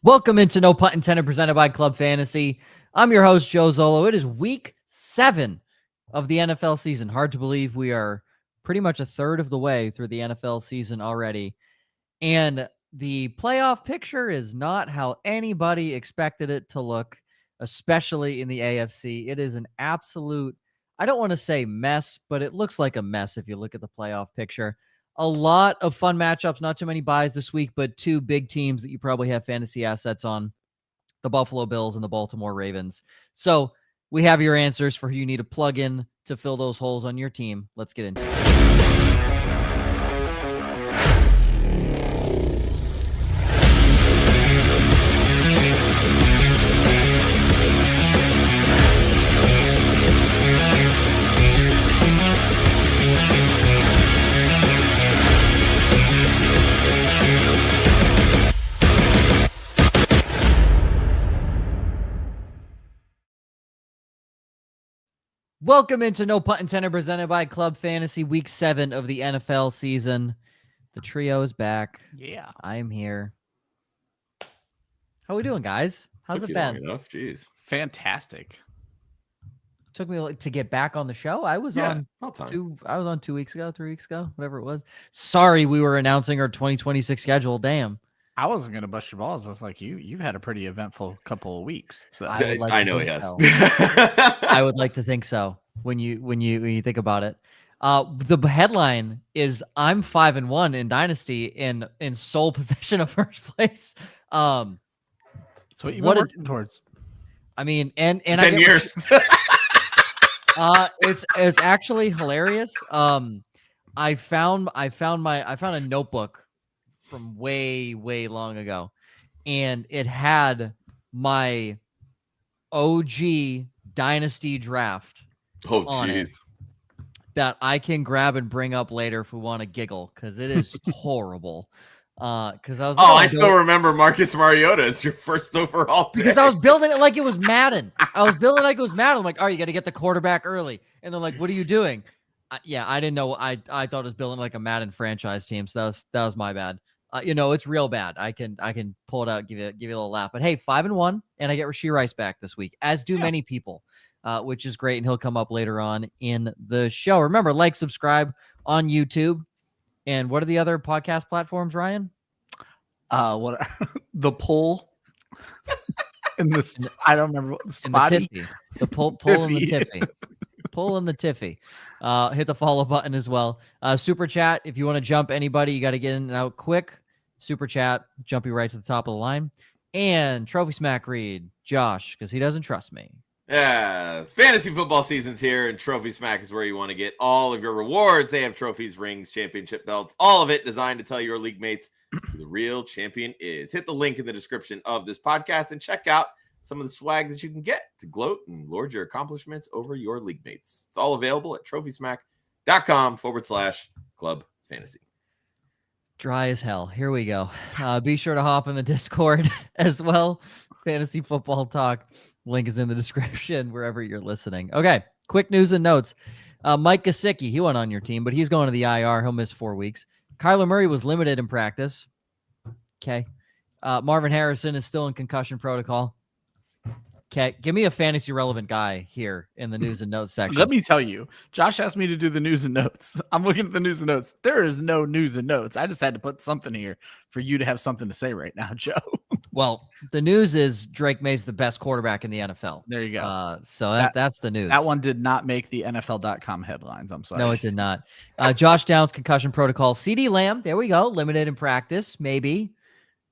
Welcome into No Punt Intended, presented by Club Fantasy. I'm your host, Joe Zolo. It is week 7 of the NFL season. Hard to believe we are pretty much a third of the way through the NFL season already. And the playoff picture is not how anybody expected it to look, especially in the AFC. It is an absolute, I don't want to say mess, but it looks like a mess if you look at the playoff picture. A lot of fun matchups, not too many buys this week, but two big teams that you probably have fantasy assets on, the Buffalo Bills and the Baltimore Ravens. So we have your answers for who you need to plug in to fill those holes on your team. Let's get into it. Welcome into No Punt Intended, presented by Club Fantasy, week 7 of the NFL season. The trio is back. Yeah. I am here. How are we doing, guys? How's it been? Long enough. Jeez. Fantastic. Took me to get back on the show. I was on time. I was on 2 weeks ago, 3 weeks ago, whatever it was. Sorry, we were announcing our 2026 schedule. Damn. I wasn't gonna bust your balls. I was like, you've had a pretty eventful couple of weeks. So I know he has. So. I would like to think so. When you think about it, the headline is I'm 5-1 in Dynasty in sole possession of first place. That's what you've been working towards. I mean, and 10 years. It's actually hilarious. I found a notebook from way long ago, and it had my OG Dynasty draft. Oh, jeez. That I can grab and bring up later if we want to giggle, because it is horrible. Because I was I still remember Marcus Mariota as your first overall pick. Because I was building it like it was Madden. I'm like, all right, you got to get the quarterback early, and they're like, what are you doing? I didn't know. I thought it was building like a Madden franchise team, so that was my bad. It's real bad. I can pull it out, give you a little laugh. But hey, 5-1, and I get Rashee Rice back this week, as do many people, which is great. And he'll come up later on in the show. Remember, like, subscribe on YouTube. And what are the other podcast platforms, Ryan? What the poll and the I don't remember what the spotty. The pull and the Tiffy. Pull in the Tiffy. Hit the follow button as well. Super chat. If you want to jump anybody, you got to get in and out quick. Super chat. Jump you right to the top of the line. And Trophy Smack read Josh, because he doesn't trust me. Yeah, fantasy football season's here, and Trophy Smack is where you want to get all of your rewards. They have trophies, rings, championship belts, all of it designed to tell your league mates who the real champion is. Hit the link in the description of this podcast and check out some of the swag that you can get to gloat and lord your accomplishments over your league mates. It's all available at trophysmack.com/club fantasy. Dry as hell. Here we go. Be sure to hop in the Discord as well. Fantasy football talk. Link is in the description wherever you're listening. Okay, quick news and notes. Mike Gesicki, he went on your team, but he's going to the IR. He'll miss 4 weeks. Kyler Murray was limited in practice. Okay. Marvin Harrison is still in concussion protocol. Okay, give me a fantasy relevant guy here in the news and notes section. Let me tell you, Josh asked me to do the news and notes. I'm looking at the news and notes. There is no news and notes. I just had to put something here for you to have something to say right now, Joe. Well, the news is Drake May's the best quarterback in the NFL. There you go. So that's the news. That one did not make the NFL.com headlines. I'm sorry. No, it did not. Josh Downs concussion protocol. CeeDee Lamb, there we go. Limited in practice, maybe.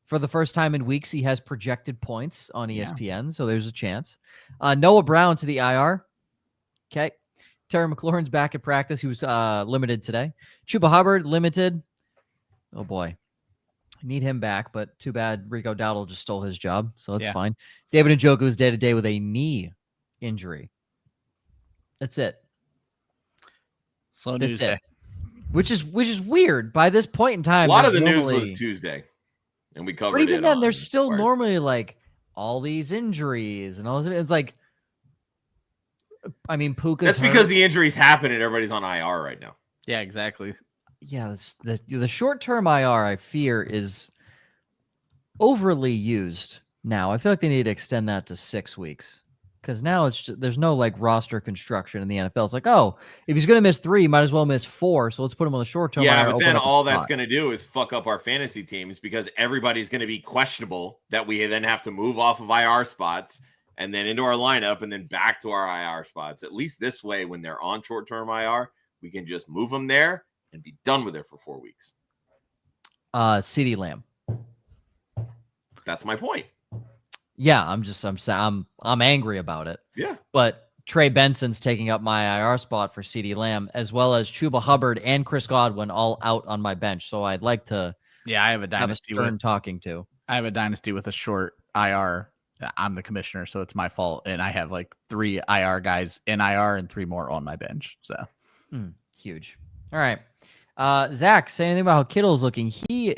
For the first time in weeks, he has projected points on ESPN, so there's a chance. Noah Brown to the IR. Okay. Terry McLaurin's back at practice. He was limited today. Chuba Hubbard, limited. Oh, boy. Need him back, but too bad Rico Dowdle just stole his job, so that's fine. David Njoku is day-to-day with a knee injury. That's it. Slow news day. Which is weird. By this point in time, a lot of the news was Tuesday. And we covered it. But even then, there's still normally like all these injuries and all this. It's like, I mean, Puka's That's because the injuries happen and everybody's on IR right now. Yeah, exactly. Yeah, the short-term IR, I fear, is overly used now. I feel like they need to extend that to 6 weeks. Because now there's no like roster construction in the NFL. It's like, oh, if he's going to miss 3, might as well miss 4. So let's put him on the short term. Yeah, but then all that's going to do is fuck up our fantasy teams because everybody's going to be questionable that we then have to move off of IR spots and then into our lineup and then back to our IR spots. At least this way, when they're on short term IR, we can just move them there and be done with it for 4 weeks. CeeDee Lamb. That's my point. Yeah, I'm angry about it. Yeah. But Trey Benson's taking up my IR spot for CeeDee Lamb, as well as Chuba Hubbard and Chris Godwin all out on my bench. So I'd like to I have a dynasty talking to. I have a dynasty with a short IR. I'm the commissioner, so it's my fault. And I have like 3 IR guys in IR and 3 more on my bench. So huge. All right. Zach, say anything about how Kittle's looking. He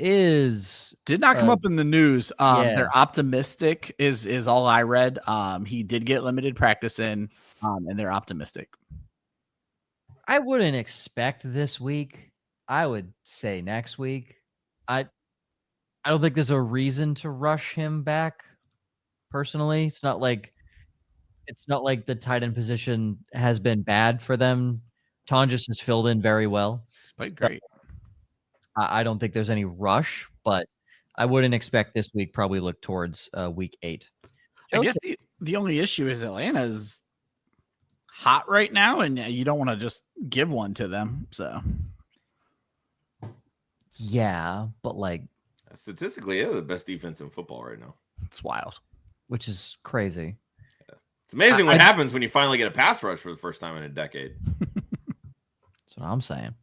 did not come up in the news. Yeah. They're optimistic is all I read. He did get limited practice in, and they're optimistic. I wouldn't expect this week. I would say next week. I don't think there's a reason to rush him back. Personally, it's not like the tight end position has been bad for them. Tonjes has filled in very well. It's quite great. I don't think there's any rush, but I wouldn't expect this week. Probably look towards week 8. I guess the only issue is Atlanta's hot right now, and you don't want to just give one to them. So yeah, but like statistically, they're the best defense in football right now. It's wild, which is crazy. Yeah. It's amazing what happens when you finally get a pass rush for the first time in a decade. That's what I'm saying.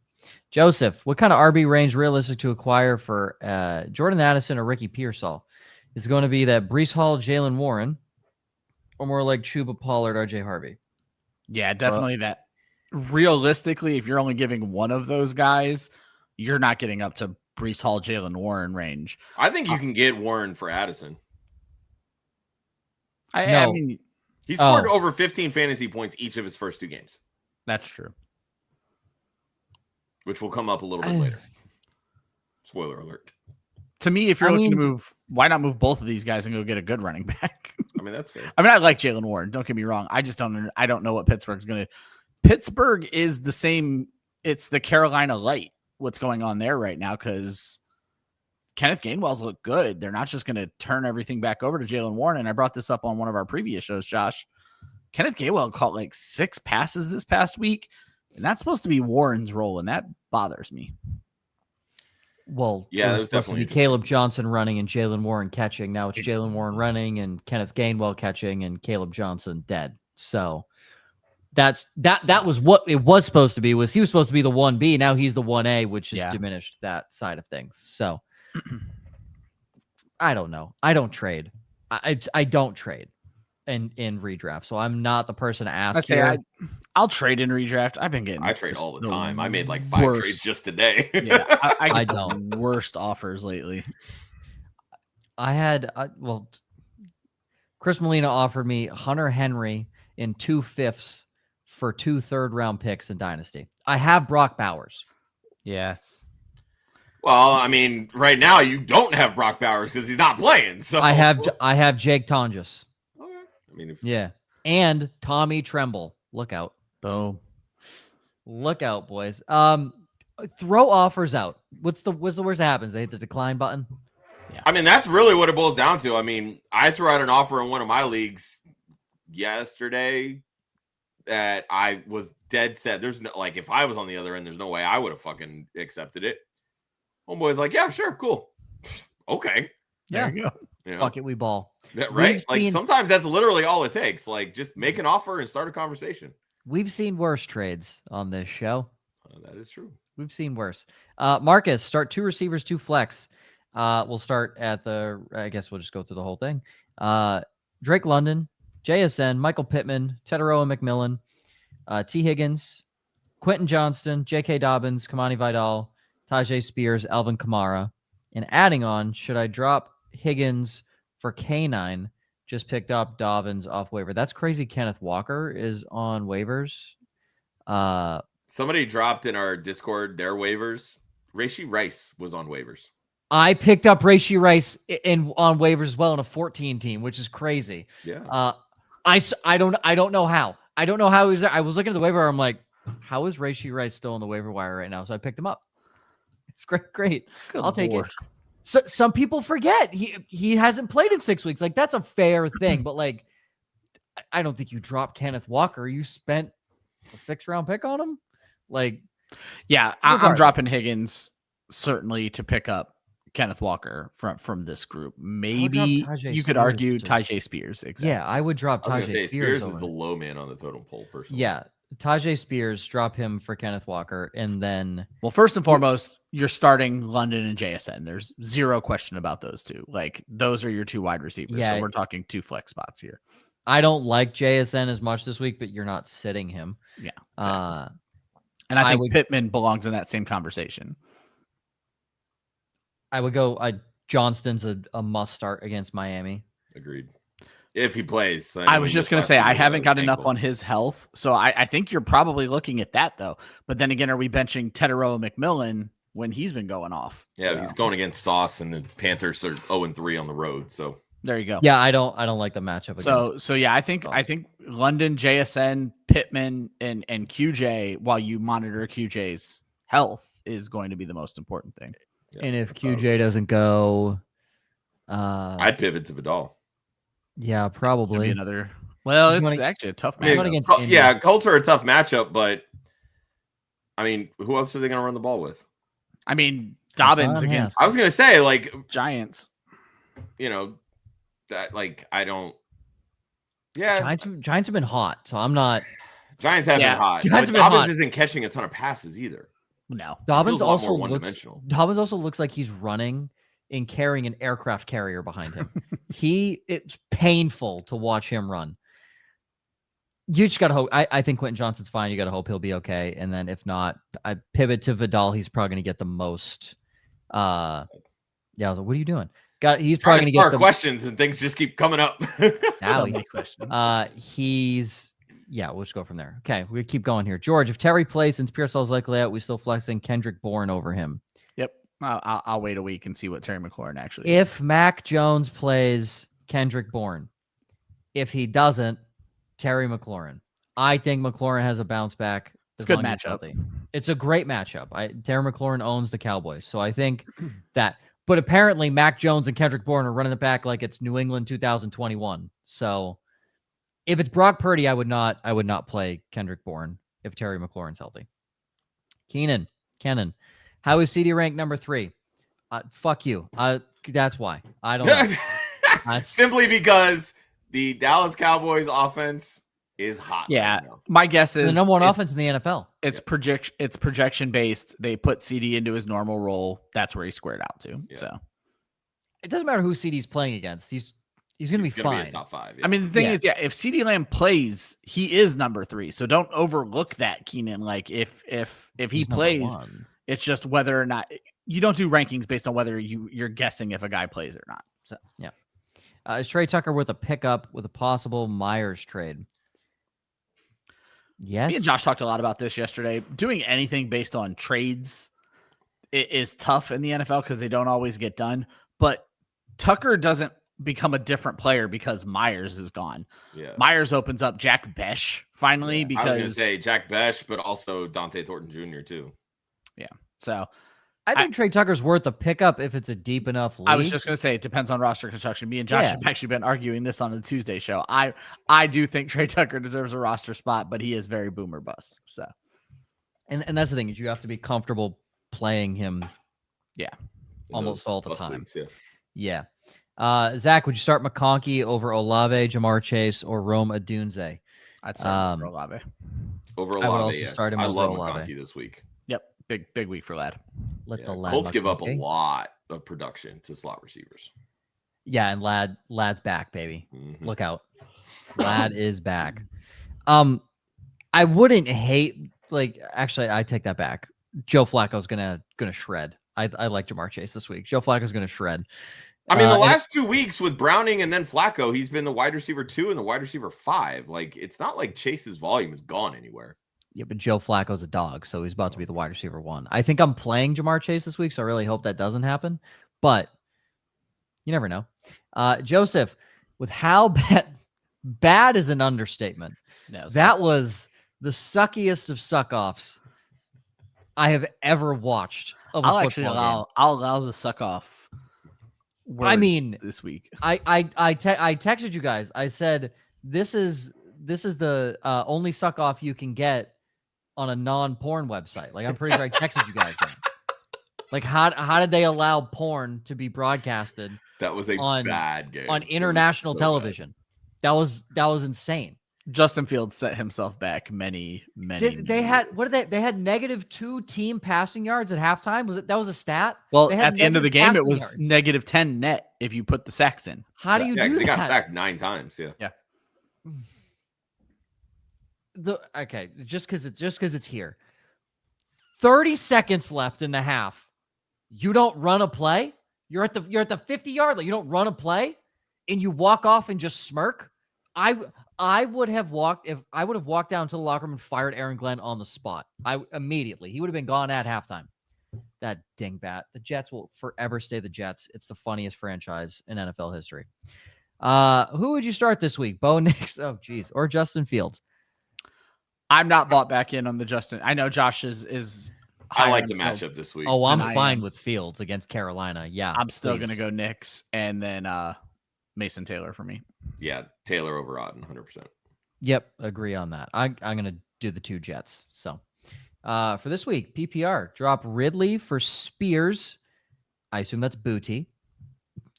Joseph, what kind of RB range realistic to acquire for Jordan Addison or Ricky Pearsall? Is it going to be that Breece Hall, Jalen Warren, or more like Chuba Pollard, RJ Harvey? Yeah, definitely that. Realistically, if you're only giving one of those guys, you're not getting up to Breece Hall, Jalen Warren range. I think you can get Warren for Addison. I mean, he scored over 15 fantasy points each of his first 2 games. That's true. Which will come up a little bit later. Spoiler alert. To me, if you're looking to move, why not move both of these guys and go get a good running back? I mean, that's fair. I mean, I like Jalen Warren. Don't get me wrong. I just don't know what Pittsburgh's going to. Pittsburgh is the same. It's the Carolina light. What's going on there right now? Because Kenneth Gainwell's look good. They're not just going to turn everything back over to Jalen Warren. And I brought this up on one of our previous shows, Josh. Kenneth Gainwell caught like 6 passes this past week, and that's supposed to be Warren's role, and that bothers me. Well, yeah, it was supposed to be Caleb Johnson running and Jalen Warren catching. Now it's Jalen Warren running and Kenneth Gainwell catching and Caleb Johnson dead. So that was what it was supposed to be. He was supposed to be the 1B. Now he's the 1A, which has diminished that side of things. So I don't know. I don't trade. I don't trade in redraft. So I'm not the person to ask. I'll trade in redraft. I trade all the time. I made like 5 trades just today. Yeah, I don't. Worst offers lately. I had Chris Molina offered me Hunter Henry in 2 5ths for 2 third-round picks in Dynasty. I have Brock Bowers. Yes. Well, I mean, right now you don't have Brock Bowers because he's not playing. So I have Jake Tonjes. Okay. I mean, and Tommy Tremble. Look out. Boom. Look out, boys. Throw offers out. What's the worst that happens? They hit the decline button. Yeah. I mean, that's really what it boils down to. I mean, I threw out an offer in one of my leagues yesterday that I was dead set. There's no, like, if I was on the other end, there's no way I would have fucking accepted it. Homeboy's like, yeah, sure, cool. Okay. Yeah. There you go. You know? Fuck it, we ball. That, right? Like, sometimes that's literally all it takes. Like, just make an offer and start a conversation. We've seen worse trades on this show. That is true. We've seen worse. Marcus, start 2 receivers, 2 flex. We'll start at I guess we'll just go through the whole thing. Drake London, JSN, Michael Pittman, Tetaroa McMillan, T. Higgins, Quentin Johnston, J.K. Dobbins, Kamani Vidal, Tajay Spears, Alvin Kamara. And adding on, should I drop Higgins for K9? Just picked up Dobbins off waiver. That's crazy. Kenneth Walker is on waivers. Somebody dropped in our Discord their waivers. Rashee Rice was on waivers. I picked up Rashee Rice on waivers as well in a 14 team, which is crazy. Yeah. I don't know how. I don't know how he was there. I was looking at the waiver wire. I'm like, how is Rashee Rice still on the waiver wire right now? So I picked him up. It's great. Good I'll take it. Lord. So some people forget he hasn't played in 6 weeks. Like, that's a fair thing, but like, I don't think you dropped Kenneth Walker. You spent a 6th round pick on him. Like, yeah, I'm dropping Higgins certainly to pick up Kenneth Walker from this group. Maybe you could argue Tyjae Spears. Exactly. Yeah, I would drop Tyjae Spears is the low man on the totem pole, personally. Yeah, Tyjae Spears, drop him for Kenneth Walker, and then... Well, first and foremost, you're starting London and JSN. There's zero question about those two. Like, those are your 2 wide receivers. Yeah, so we're talking 2 flex spots here. I don't like JSN as much this week, but you're not sitting him. Yeah. Exactly. And I think Pittman belongs in that same conversation. I would go. Johnston's a must start against Miami. Agreed. If he plays. I was just going to say, I haven't got enough on his health. So I think you're probably looking at that, though. But then again, are we benching Teteroa McMillan when he's been going off? Yeah, so. He's going against Sauce, and the Panthers are 0-3 on the road. So there you go. Yeah, I don't like the matchup. So yeah, I think London, JSN, Pittman, and QJ, while you monitor QJ's health, is going to be the most important thing. Yeah, and if QJ doesn't go, I'd pivot to Vidal. Yeah, probably another. Well, it's actually a tough matchup. Yeah, Colts are a tough matchup, but I mean, who else are they going to run the ball with? I mean, Dobbins against. I was going to say, like, Giants. You know, that I don't. Yeah, Giants have been hot, so I'm not. Giants have been hot. Dobbins isn't catching a ton of passes either. No, Dobbins also looks like he's running and carrying an aircraft carrier behind him. It's painful to watch him run. You just gotta hope. I think Quentin Johnston's fine. You gotta hope he'll be okay. And then if not, I pivot to Vidal. He's probably gonna get the most. I was like, what are you doing? He's probably gonna get the questions, and things just keep coming up. So many questions. We'll just go from there. Okay, we keep going here. George, if Terry plays, since Pearsall's likely out, we still flexing Kendrick Bourne over him. Yep. I'll wait a week and see what Terry McLaurin actually is. If Mac Jones plays, Kendrick Bourne. If he doesn't, Terry McLaurin. I think McLaurin has a bounce back. It's a good matchup. It's a great matchup. Terry McLaurin owns the Cowboys, so I think that. But apparently, Mac Jones and Kendrick Bourne are running it back like it's New England 2021. So if it's Brock Purdy, I would not play Kendrick Bourne if Terry McLaurin's healthy. Kenan, how is CD ranked number 3? Fuck you. That's why. I don't know. Simply because the Dallas Cowboys offense is hot. Yeah. Right now. My guess is the number 1 offense in the NFL. It's projection based. They put CD into his normal role. That's where he squared out to. Yeah. So it doesn't matter who CD's playing against. He's going to be fine. Be a top 5. Yeah. I mean, the thing is, if CD Lamb plays, he is number 3. So don't overlook that, Keenan. Like if he plays, it's just whether or not you don't do rankings based on whether you're guessing if a guy plays or not. So yeah. Is Trey Tucker with a pickup with a possible Myers trade? Yes. Me and Josh talked a lot about this yesterday. Doing anything based on trades is tough in the NFL because they don't always get done. But Tucker doesn't become a different player because Myers is gone. Yeah. Myers opens up Jack Besh finally because I was going to say Jack Besh, but also Dante Thornton Jr. too. Yeah. So I think Trey Tucker's worth a pickup if it's a deep enough league. I was just going to say it depends on roster construction. Me and Josh have actually been arguing this on the Tuesday show. I do think Trey Tucker deserves a roster spot, but he is very boomer bust. So, and that's the thing is you have to be comfortable playing him. Yeah, almost all the time. Leagues, yeah. Zach, would you start McConkey over Olave, Jamar Chase, or Rome Odunze? I'd start over Olave. Over Olave, I would also start him. I over love Olave. McConkey this week. Yep, big week for Lad. The Lad Colts give up a lot of production to slot receivers. Yeah, and Lad's back, baby. Mm-hmm. Look out. Lad is back. I wouldn't hate actually I take that back. Joe Flacco's gonna shred. I like Jamar Chase this week. Joe Flacco's gonna shred. I mean, the last 2 weeks with Browning and then Flacco, he's been the wide receiver 2 and the wide receiver 5. Like, it's not like Chase's volume is gone anywhere. Yeah, but Joe Flacco's a dog, so he's about to be the wide receiver 1. I think I'm playing Jamar Chase this week, so I really hope that doesn't happen. but you never know. Joseph, with how bad is an understatement. No, That was the suckiest of suck-offs I have ever watched of a football game. I'll allow the suck off. I mean, this week I texted you guys. I said this is the only suck off you can get on a non-porn website. Like, I'm pretty sure I texted you guys that. Like, how did they allow porn to be broadcasted? That was a bad game on international television. Bad. That was insane. Justin Fields set himself back many They had -2 team passing yards at halftime. That was a stat? Well, at the end of the game, it was yards. -10 net if you put the sacks in. How do you do that? They got sacked 9 times. Yeah. Just because it's here. 30 seconds left in the half. You don't run a play. You're at the 50-yard line. You don't run a play, and you walk off and just smirk. I would have walked down to the locker room and fired Aaron Glenn on the spot. Immediately. He would have been gone at halftime. That dingbat. The Jets will forever stay the Jets. It's the funniest franchise in NFL history. Who would you start this week? Bo Nix? Oh, geez. Or Justin Fields? I'm not bought back in on the Justin. I know Josh is. I like the matchup this week. Oh, I'm fine with Fields against Carolina. Yeah, I'm still going to go Knicks and then Mason Taylor for me. Yeah, Taylor over Otten, 100%. Yep, agree on that. I'm going to do the 2 Jets. So for this week, PPR, drop Ridley for Spears. I assume that's Booty.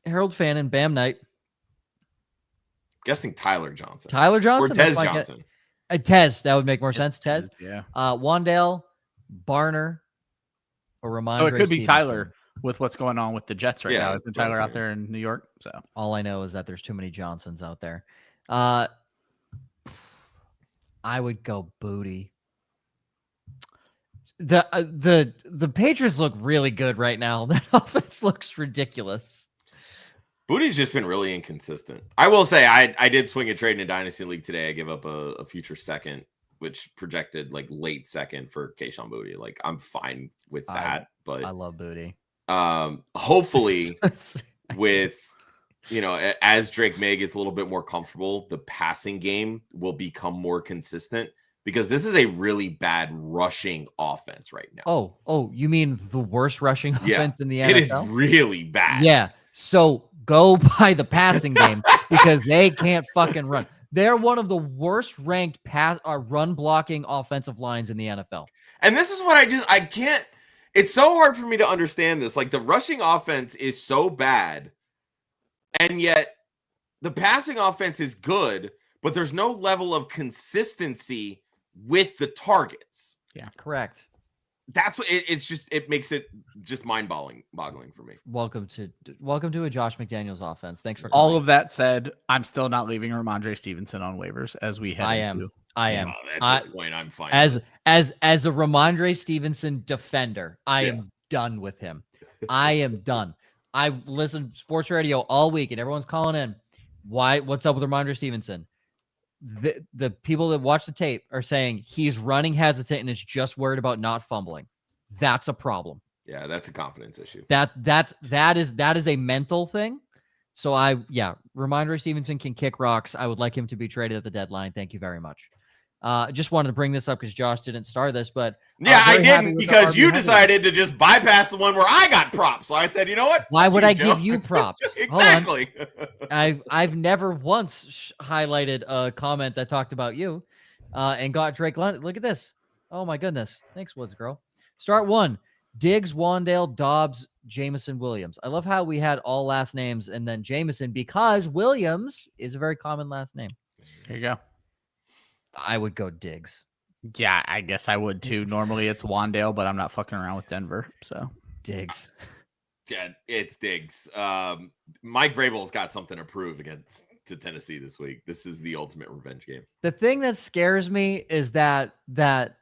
Harold Fannin, Bam Knight. Guessing Tyler Johnson. Tyler Johnson? Or Tez Johnson. Tez, that would make more sense. Tez. Yeah. Wandale, Barner, or Ramondre. Oh, it could be Stevenson. Tyler with what's going on with the Jets right now. Isn't Tyler out there in New York? So all I know is that there's too many Johnsons out there. I would go Booty. The Patriots look really good right now. That offense looks ridiculous. Booty's just been really inconsistent. I will say I did swing a trade in a Dynasty League today. I give up a future second, which projected like late second for Kayshon Booty. Like, I'm fine with that. But I love Booty. Hopefully with, as Drake May gets a little bit more comfortable, the passing game will become more consistent, because this is a really bad rushing offense right now. Oh, you mean the worst rushing offense in the NFL? It is really bad. Yeah. So go by the passing game, because they can't fucking run. They're one of the worst ranked run blocking offensive lines in the NFL. And this is what I can't. It's so hard for me to understand this. Like, the rushing offense is so bad, and yet the passing offense is good, but there's no level of consistency with the targets. Yeah, correct. That's what it makes it just mind-boggling for me. Welcome to a Josh McDaniels offense. Thanks for all of that said. I'm still not leaving Ramondre Stevenson on waivers as we head. I am. At this point, I'm fine. As a Ramondre Stevenson defender, I am done with him. I am done. I listened to sports radio all week, and everyone's calling in. What's up with Ramondre Stevenson? The people that watch the tape are saying he's running hesitant and is just worried about not fumbling. That's a problem. Yeah, that's a confidence issue. That is a mental thing. So Ramondre Stevenson can kick rocks. I would like him to be traded at the deadline. Thank you very much. Just wanted to bring this up because Josh didn't start this, but I didn't, because you decided to just bypass the one where I got props. So I said, you know what? Why would I give you props? Exactly. I've never once highlighted a comment that talked about you, and got Drake London. Look at this. Oh my goodness. Thanks, Woods Girl. Start 1. Diggs, Wandale, Dobbs, Jameson, Williams. I love how we had all last names and then Jameson, because Williams is a very common last name. There you go. I would go Diggs. Yeah, I guess I would too. Normally it's Wandale, but I'm not fucking around with Denver. So Diggs. Yeah, it's Diggs. Mike Vrabel's got something to prove to Tennessee this week. This is the ultimate revenge game. The thing that scares me is that the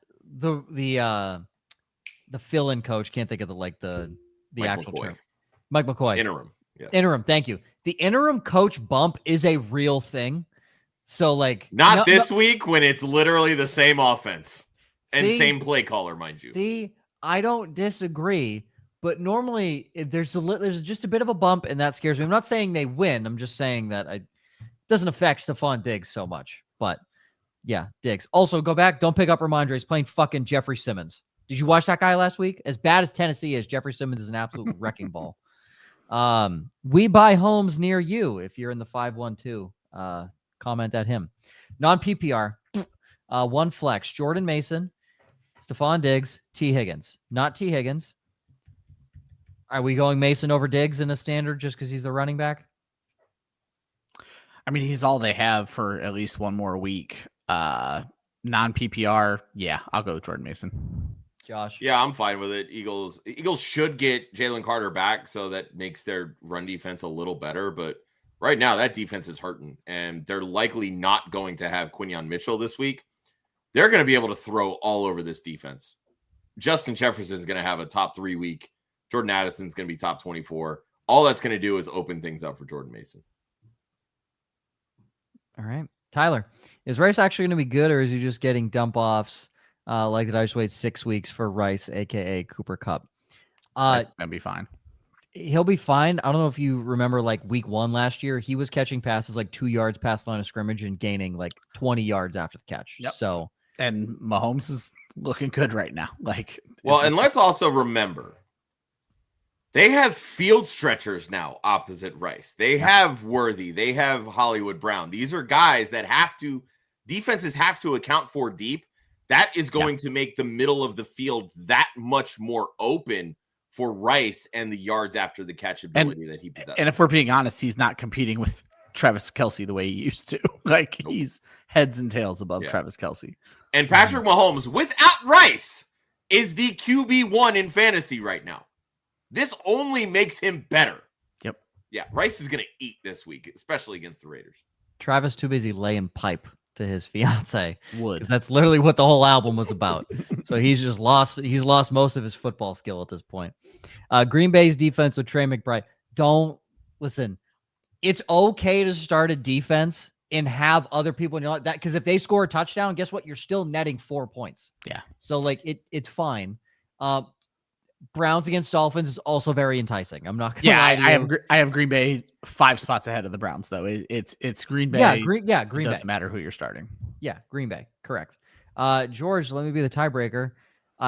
fill-in coach, can't think of the actual term. Mike McCoy. Interim. Yeah. Interim. Thank you. The interim coach bump is a real thing. So not this week, when it's literally the same offense and same play caller, mind you. See, I don't disagree But normally there's just a bit of a bump, and that scares me. I'm not saying they win. I'm just saying that it doesn't affect Stephon Diggs so much. But yeah, Diggs. Also, go back. Don't pick up Ramondre. He's playing fucking Jeffrey Simmons. Did you watch that guy last week? As bad as Tennessee is, Jeffrey Simmons is an absolute wrecking ball. We buy homes near you. If you're in the 512, comment at him. Non-PPR, one flex. Jordan Mason, Stephon Diggs, T. Higgins. Not T. Higgins. Are we going Mason over Diggs in a standard just because he's the running back? I mean, he's all they have for at least one more week. Non-PPR, yeah, I'll go with Jordan Mason. Josh? Yeah, I'm fine with it. Eagles should get Jalen Carter back, so that makes their run defense a little better. But right now, that defense is hurting, and they're likely not going to have Quinyon Mitchell this week. They're going to be able to throw all over this defense. Justin Jefferson's going to have a top 3 week. Jordan Addison's going to be top 24. All that's going to do is open things up for Jordan Mason. All right. Tyler, is Rice actually going to be good, or is he just getting dump offs? Like that I just wait 6 weeks for Rice, a.k.a. Cooper Kupp. That's going to be fine. He'll be fine. I don't know if you remember like week 1 last year, he was catching passes like 2 yards past the line of scrimmage and gaining like 20 yards after the catch. Yep. So, and Mahomes is looking good right now. And let's also remember, they have field stretchers now opposite Rice. They have Worthy. They have Hollywood Brown. These are guys that defenses have to account for deep. That is going to make the middle of the field that much more open for Rice and the yards after the catch ability that he possesses. And if we're being honest, he's not competing with Travis Kelce the way he used to. He's heads and tails above Travis Kelce. And Patrick Mahomes, without Rice, is the QB1 in fantasy right now. This only makes him better. Yep. Yeah, Rice is going to eat this week, especially against the Raiders. Travis too busy laying pipe to his fiance. Would. That's literally what the whole album was about. So he's lost most of his football skill at this point. Green Bay's defense with Trey McBride. Don't listen. It's okay to start a defense and have other people in your that, because if they score a touchdown, guess what? You're still netting 4 points. Yeah. So it's fine. Browns against Dolphins is also very enticing. I'm not going to lie to you. I have Green Bay 5 spots ahead of the Browns, though. It's Green Bay. Green it Bay. Doesn't matter who you're starting. Yeah, Green Bay. Correct. George, let me be the tiebreaker.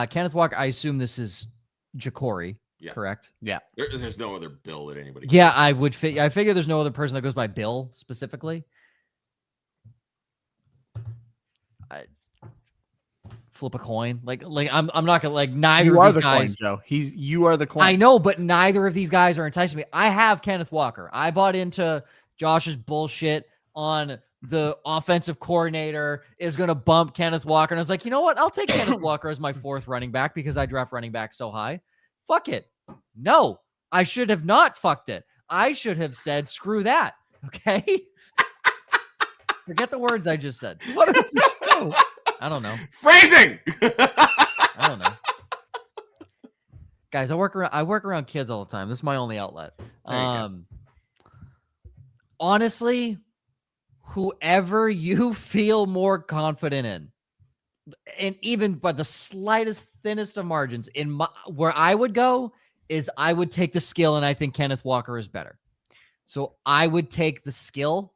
Kenneth Walker, I assume this is Ja'Cory. Yeah. Correct? Yeah. There's no other Bill that anybody can. Yeah, I figure there's no other person that goes by Bill specifically. Flip a coin. I'm not gonna neither You of are these the guys. coin, Joe. You are the coin. I know, but neither of these guys are enticing me. I have Kenneth Walker. I bought into Josh's bullshit on the offensive coordinator is going to bump Kenneth Walker. And I was like, you know what? I'll take Kenneth Walker as my 4th running back because I draft running back so high. Fuck it. No, I should have not fucked it. I should have said, screw that. Okay. Forget the words I just said. What is this show? I don't know. Phrasing. I don't know. Guys, I work around kids all the time. This is my only outlet. Honestly, whoever you feel more confident in, and even by the slightest, thinnest of margins, where I would go is I would take the skill, and I think Kenneth Walker is better. So I would take the skill.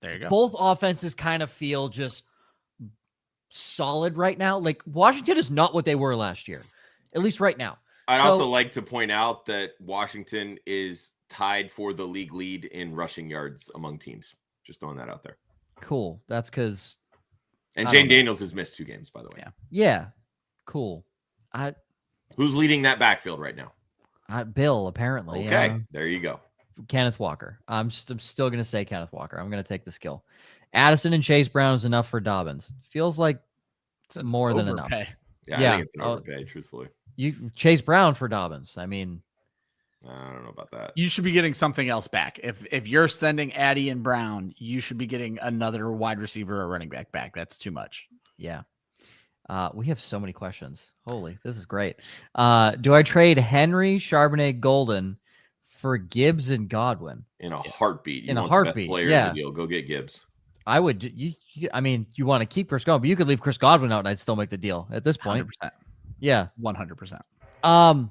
There you go. Both offenses kind of feel just solid right now. Like Washington is not what they were last year, at least right now. I'd also like to point out that Washington is tied for the league lead in rushing yards among teams. Just throwing that out there. Cool. That's because. And Jane Daniels has missed 2 games, by the way. Yeah. Cool. Who's leading that backfield right now? Bill, apparently. Okay. There you go. Kenneth Walker. I'm still going to say Kenneth Walker. I'm going to take the skill. Addison and Chase Brown is enough for Dobbins. Feels like it's more than enough. Yeah, I think it's an overpay, truthfully. Chase Brown for Dobbins. I mean, I don't know about that. You should be getting something else back. If you're sending Addy and Brown, you should be getting another wide receiver or running back. That's too much. Yeah. We have so many questions. Holy, this is great. Do I trade Henry, Charbonnet, Golden for Gibbs and Godwin? In a heartbeat. In a heartbeat. Player in the deal. Go get Gibbs. I would. I mean, you want to keep Chris Godwin, but you could leave Chris Godwin out and I'd still make the deal at this point. 100%. Yeah. 100%.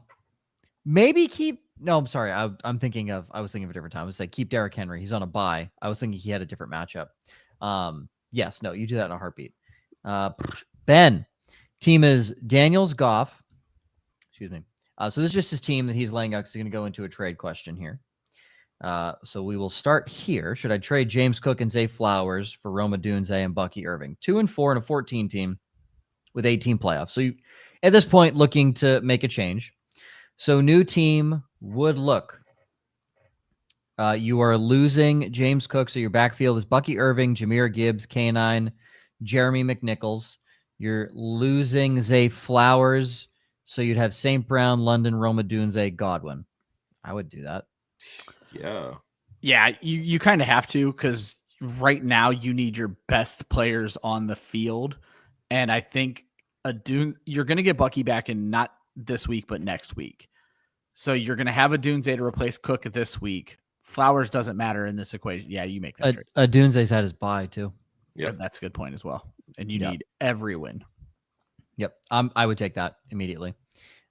Maybe keep. No, I'm sorry. I was thinking of a different time. I was like, keep Derrick Henry. He's on a bye. I was thinking he had a different matchup. Yes, no, you do that in a heartbeat. Ben, team is Daniels Goff. Excuse me. So this is just his team that he's laying out because he's going to go into a trade question here. So we will start here. Should I trade James Cook and Zay Flowers for Roma Dunze and Bucky Irving? 2-4 and a 14 team with 18 playoffs. So you, at this point, looking to make a change. So new team would look. You are losing James Cook, so your backfield is Bucky Irving, Jahmyr Gibbs, K9, Jeremy McNichols. You're losing Zay Flowers, so you'd have St. Brown, London, Roma Dunze, Godwin. I would do that. Yeah, you kind of have to, because right now you need your best players on the field. And I think you're going to get Bucky back in not this week, but next week. So you're going to have a Dunze to replace Cook this week. Flowers doesn't matter in this equation. Yeah, you make that trade. Dunze's had his bye too. Yeah, that's a good point as well. And you need every win. Yep, I would take that immediately.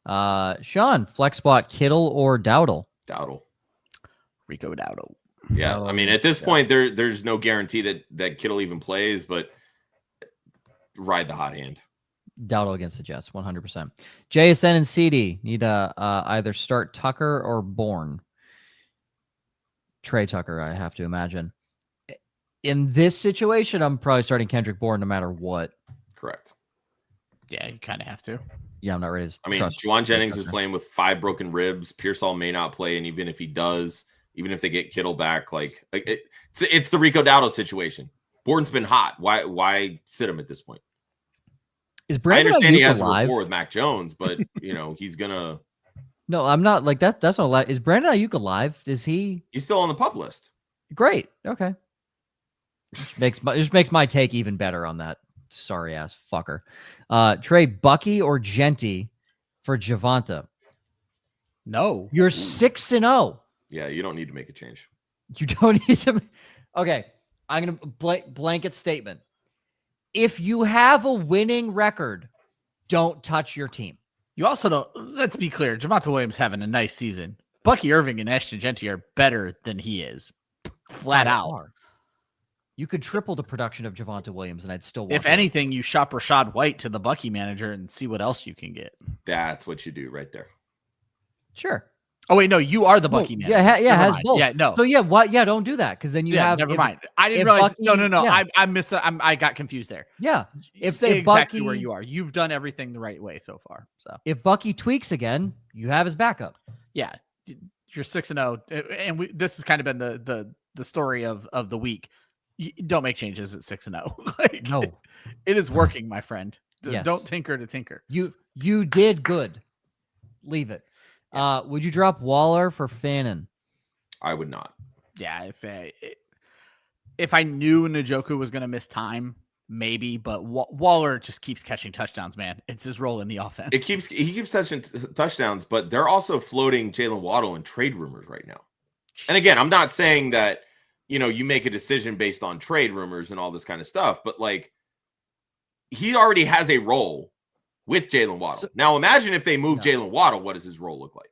Sean, flex spot, Kittle or Dowdle? Rico Dowdle. Yeah, I mean, at this point, there's no guarantee that Kittle even plays, but ride the hot hand. Dowdle against the Jets, 100%. JSN and CD need to either start Tucker or Bourne. Trey Tucker, I have to imagine. In this situation, I'm probably starting Kendrick Bourne no matter what. Correct. Yeah, you kind of have to. Yeah, I'm not ready to trust. Juwan Jennings is playing with 5 broken ribs. Pearsall may not play, and even if he does, even if they get Kittle back, it's the Rico Dowdle situation. Bourne's been hot. Why sit him at this point? Is Brandon I understand Ayuk he has alive? a rapport with Mac Jones, but he's gonna. No, I'm not like that. That's not alive. Is Brandon Ayuk alive? Is he? He's still on the pup list. Great. Okay. Just makes my take even better on that. Sorry ass fucker. Trade Bucky or Genty for Javonta. No. You're 6-0. Yeah, you don't need to make a change. You don't need to. Okay, I'm gonna blanket statement. If you have a winning record, don't touch your team. You also don't. Let's be clear. Javonte Williams having a nice season. Bucky Irving and Ashton Genty are better than he is, flat out. You could triple the production of Javonte Williams, and I'd still want If anything, you shop Rashad White to the Bucky manager and see what else you can get. That's what you do right there. Sure. Oh wait, no, you are the Bucky manager. Yeah, has both. Yeah, no. So yeah, what? Yeah, don't do that because then you have. Never mind. I didn't realize. Bucky, No. Yeah. I got confused there. Yeah, Stay exactly where you are. You've done everything the right way so far. So if Bucky tweaks again, you have his backup. Yeah, you're 6-0, and this has kind of been the story of the week. You don't make changes at 6-0. No, it is working, my friend. Yes. Don't tinker to tinker. You did good. Leave it. Yeah. Would you drop Waller for Fannin? I would not. Yeah, if I knew Njoku was going to miss time, maybe. But Waller just keeps catching touchdowns, man. It's his role in the offense. He keeps touching touchdowns, but they're also floating Jalen Waddle in trade rumors right now. And again, I'm not saying that you make a decision based on trade rumors and all this kind of stuff, but he already has a role with Jalen Waddle. Now imagine if they move Jalen Waddle, what does his role look like?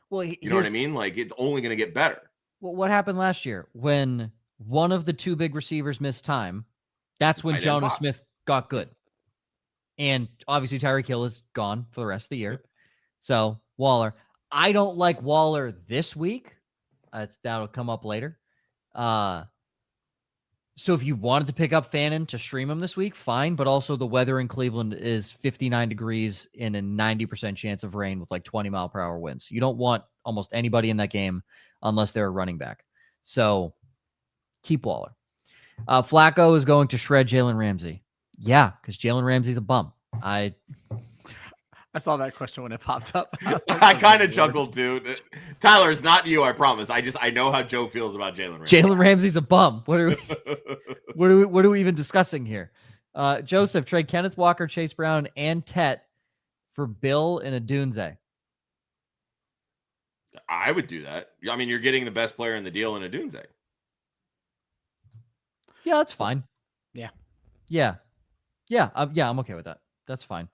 Well, you know what I mean? It's only going to get better. Well, what happened last year when one of the 2 big receivers missed time? That's when Jonas Smith got good. And obviously Tyreek Hill is gone for the rest of the year. Yep. So Waller, I don't like Waller this week. That'll come up later. So if you wanted to pick up Fannin to stream him this week, fine. But also the weather in Cleveland is 59 degrees and a 90% chance of rain with 20-mile-per-hour winds. You don't want almost anybody in that game unless they're a running back. So keep Waller. Flacco is going to shred Jalen Ramsey. Yeah, because Jalen Ramsey's a bum. I saw that question when it popped up. I kind of chuckled, dude. Tyler, it's not you, I promise. I know how Joe feels about Jalen Ramsey. Jalen Ramsey's a bum. What are we even discussing here? Joseph, trade Kenneth Walker, Chase Brown, and Tet for Bill and a Dunze. I would do that. I mean, you're getting the best player in the deal in a Dunze. Yeah, that's fine. Yeah. I'm okay with that. That's fine.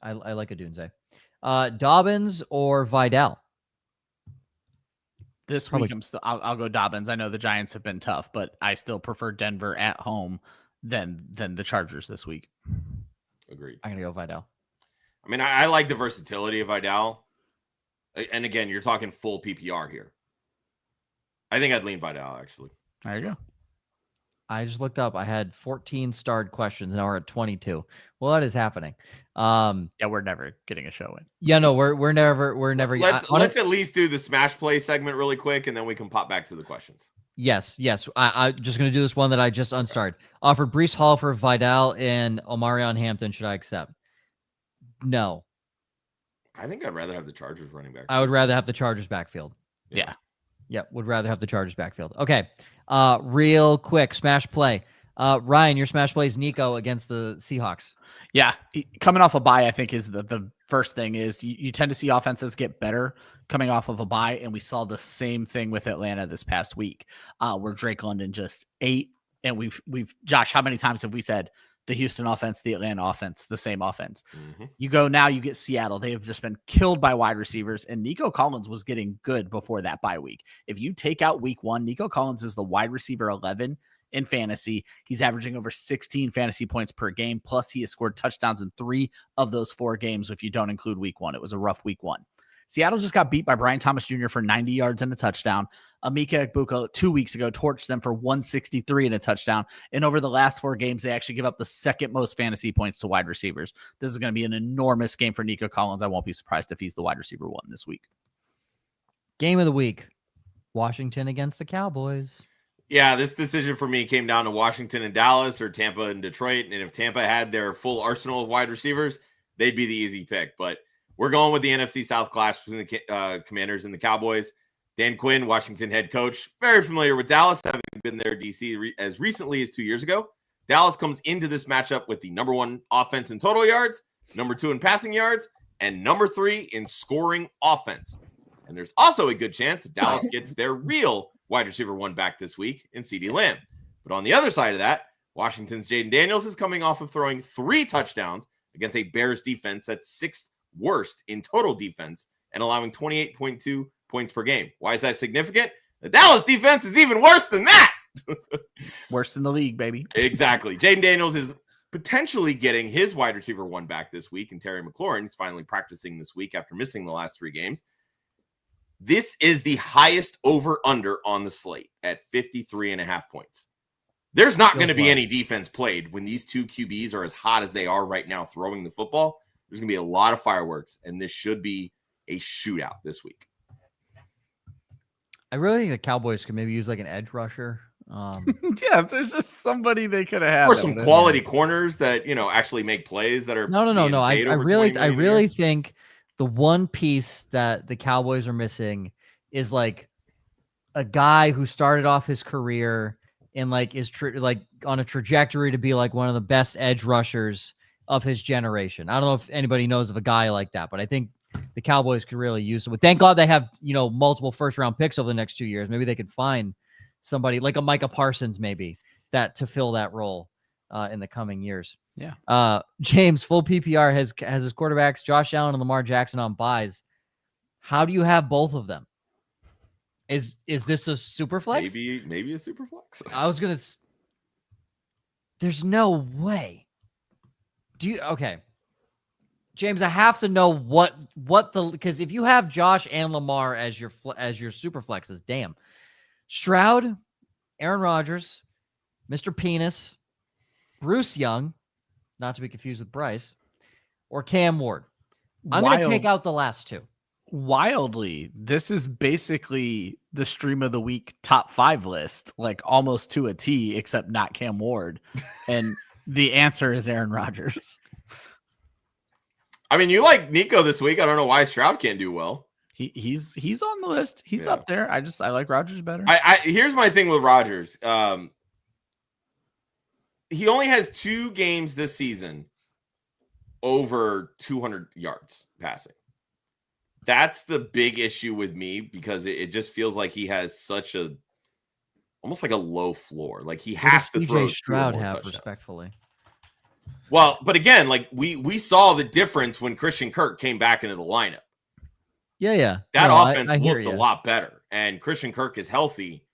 I like a Dunze. Dobbins or Vidal? This Probably. week, I'll go Dobbins. I know the Giants have been tough, but I still prefer Denver at home than the Chargers this week. Agreed. I'm gonna go Vidal. I mean, I like the versatility of Vidal. And again, you're talking full PPR here. I think I'd lean Vidal, actually. There you go. I just looked up. I had 14 starred questions. Now we're at 22. Well, that is happening. Yeah, we're never getting a show in. Yeah, no, we're never. Let's at least do the smash play segment really quick, and then we can pop back to the questions. Yes. I'm just gonna do this one that I just unstarred. Offered Breece Hall for Vidal and Omarion Hampton. Should I accept? No. I think I'd rather have the Chargers running back. I would rather have the Chargers backfield. Yeah. Yep, would rather have the Chargers backfield. Okay. Real quick, smash play. Ryan, your smash play is Nico against the Seahawks. Yeah. Coming off a bye, I think is the first thing is you tend to see offenses get better coming off of a bye. And we saw the same thing with Atlanta this past week, where Drake London just ate. And we've Josh, how many times have we said the Houston offense, the Atlanta offense, the same offense? Mm-hmm. You go now, you get Seattle. They have just been killed by wide receivers, and Nico Collins was getting good before that bye week. If you take out week 1, Nico Collins is the wide receiver 11 in fantasy. He's averaging over 16 fantasy points per game. Plus, he has scored touchdowns in 3 of those 4 games. If you don't include week 1, it was a rough week 1. Seattle just got beat by Brian Thomas Jr. for 90 yards and a touchdown. Emeka Egbuka 2 weeks ago torched them for 163 and a touchdown. And over the last 4 games, they actually give up the second most fantasy points to wide receivers. This is going to be an enormous game for Nico Collins. I won't be surprised if he's the wide receiver 1 this week. Game of the week, Washington against the Cowboys. Yeah, this decision for me came down to Washington and Dallas or Tampa and Detroit. And if Tampa had their full arsenal of wide receivers, they'd be the easy pick. But we're going with the NFC South clash between the Commanders and the Cowboys. Dan Quinn, Washington head coach, very familiar with Dallas, having been there DC as recently as 2 years ago. Dallas comes into this matchup with the number 1 offense in total yards, number 2 in passing yards, and number 3 in scoring offense. And there's also a good chance that Dallas gets their real wide receiver 1 back this week in CeeDee Lamb. But on the other side of that, Washington's Jaden Daniels is coming off of throwing 3 touchdowns against a Bears defense that's 6th worst in total defense and allowing 28.2 points per game. Why is that significant? The Dallas defense is even worse than that. Worse in the league, baby. Exactly. Jaden Daniels is potentially getting his wide receiver 1 back this week, and Terry McLaurin is finally practicing this week after missing the last 3 games. This is the highest over-under on the slate at 53.5 points. There's not going to be any defense played when these 2 QBs are as hot as they are right now throwing the football. There's going to be a lot of fireworks, and this should be a shootout this week. I really think the Cowboys could maybe use like an edge rusher. Yeah, if there's just somebody they could have had. Or some quality corners that, actually make plays that are No. I really think the one piece that the Cowboys are missing is like a guy who started off his career and like is on a trajectory to be like one of the best edge rushers of his generation. I don't know if anybody knows of a guy like that, but I think the Cowboys could really use it. Thank God they have, multiple first-round picks over the next 2 years. Maybe they could find somebody like a Micah Parsons, maybe, that to fill that role in the coming years. Yeah. James, full PPR has his quarterbacks Josh Allen and Lamar Jackson on buys. How do you have both of them? Is this a super flex? Maybe a super flex. I was gonna. There's no way. Okay, James? I have to know what because if you have Josh and Lamar as your super flexes, damn. Stroud, Aaron Rodgers, Mr. Penis, Bruce Young, not to be confused with Bryce, or Cam Ward. I'm going to take out the last 2. Wildly, this is basically the stream of the week top 5 list, like almost to a T, except not Cam Ward. And the answer is Aaron Rodgers. I mean, you like Nico this week. I don't know why Stroud can't do well. He's on the list. He's up there. I like Rodgers better. Here's my thing with Rodgers. He only has 2 games this season over 200 yards passing. That's the big issue with me because it just feels like he has almost like a low floor. Like he has to throw Stroud have touchdowns. Respectfully. Well, but again, like we saw the difference when Christian Kirk came back into the lineup. Yeah. That No, offense I hear looked a ya. lot better, and Christian Kirk is healthy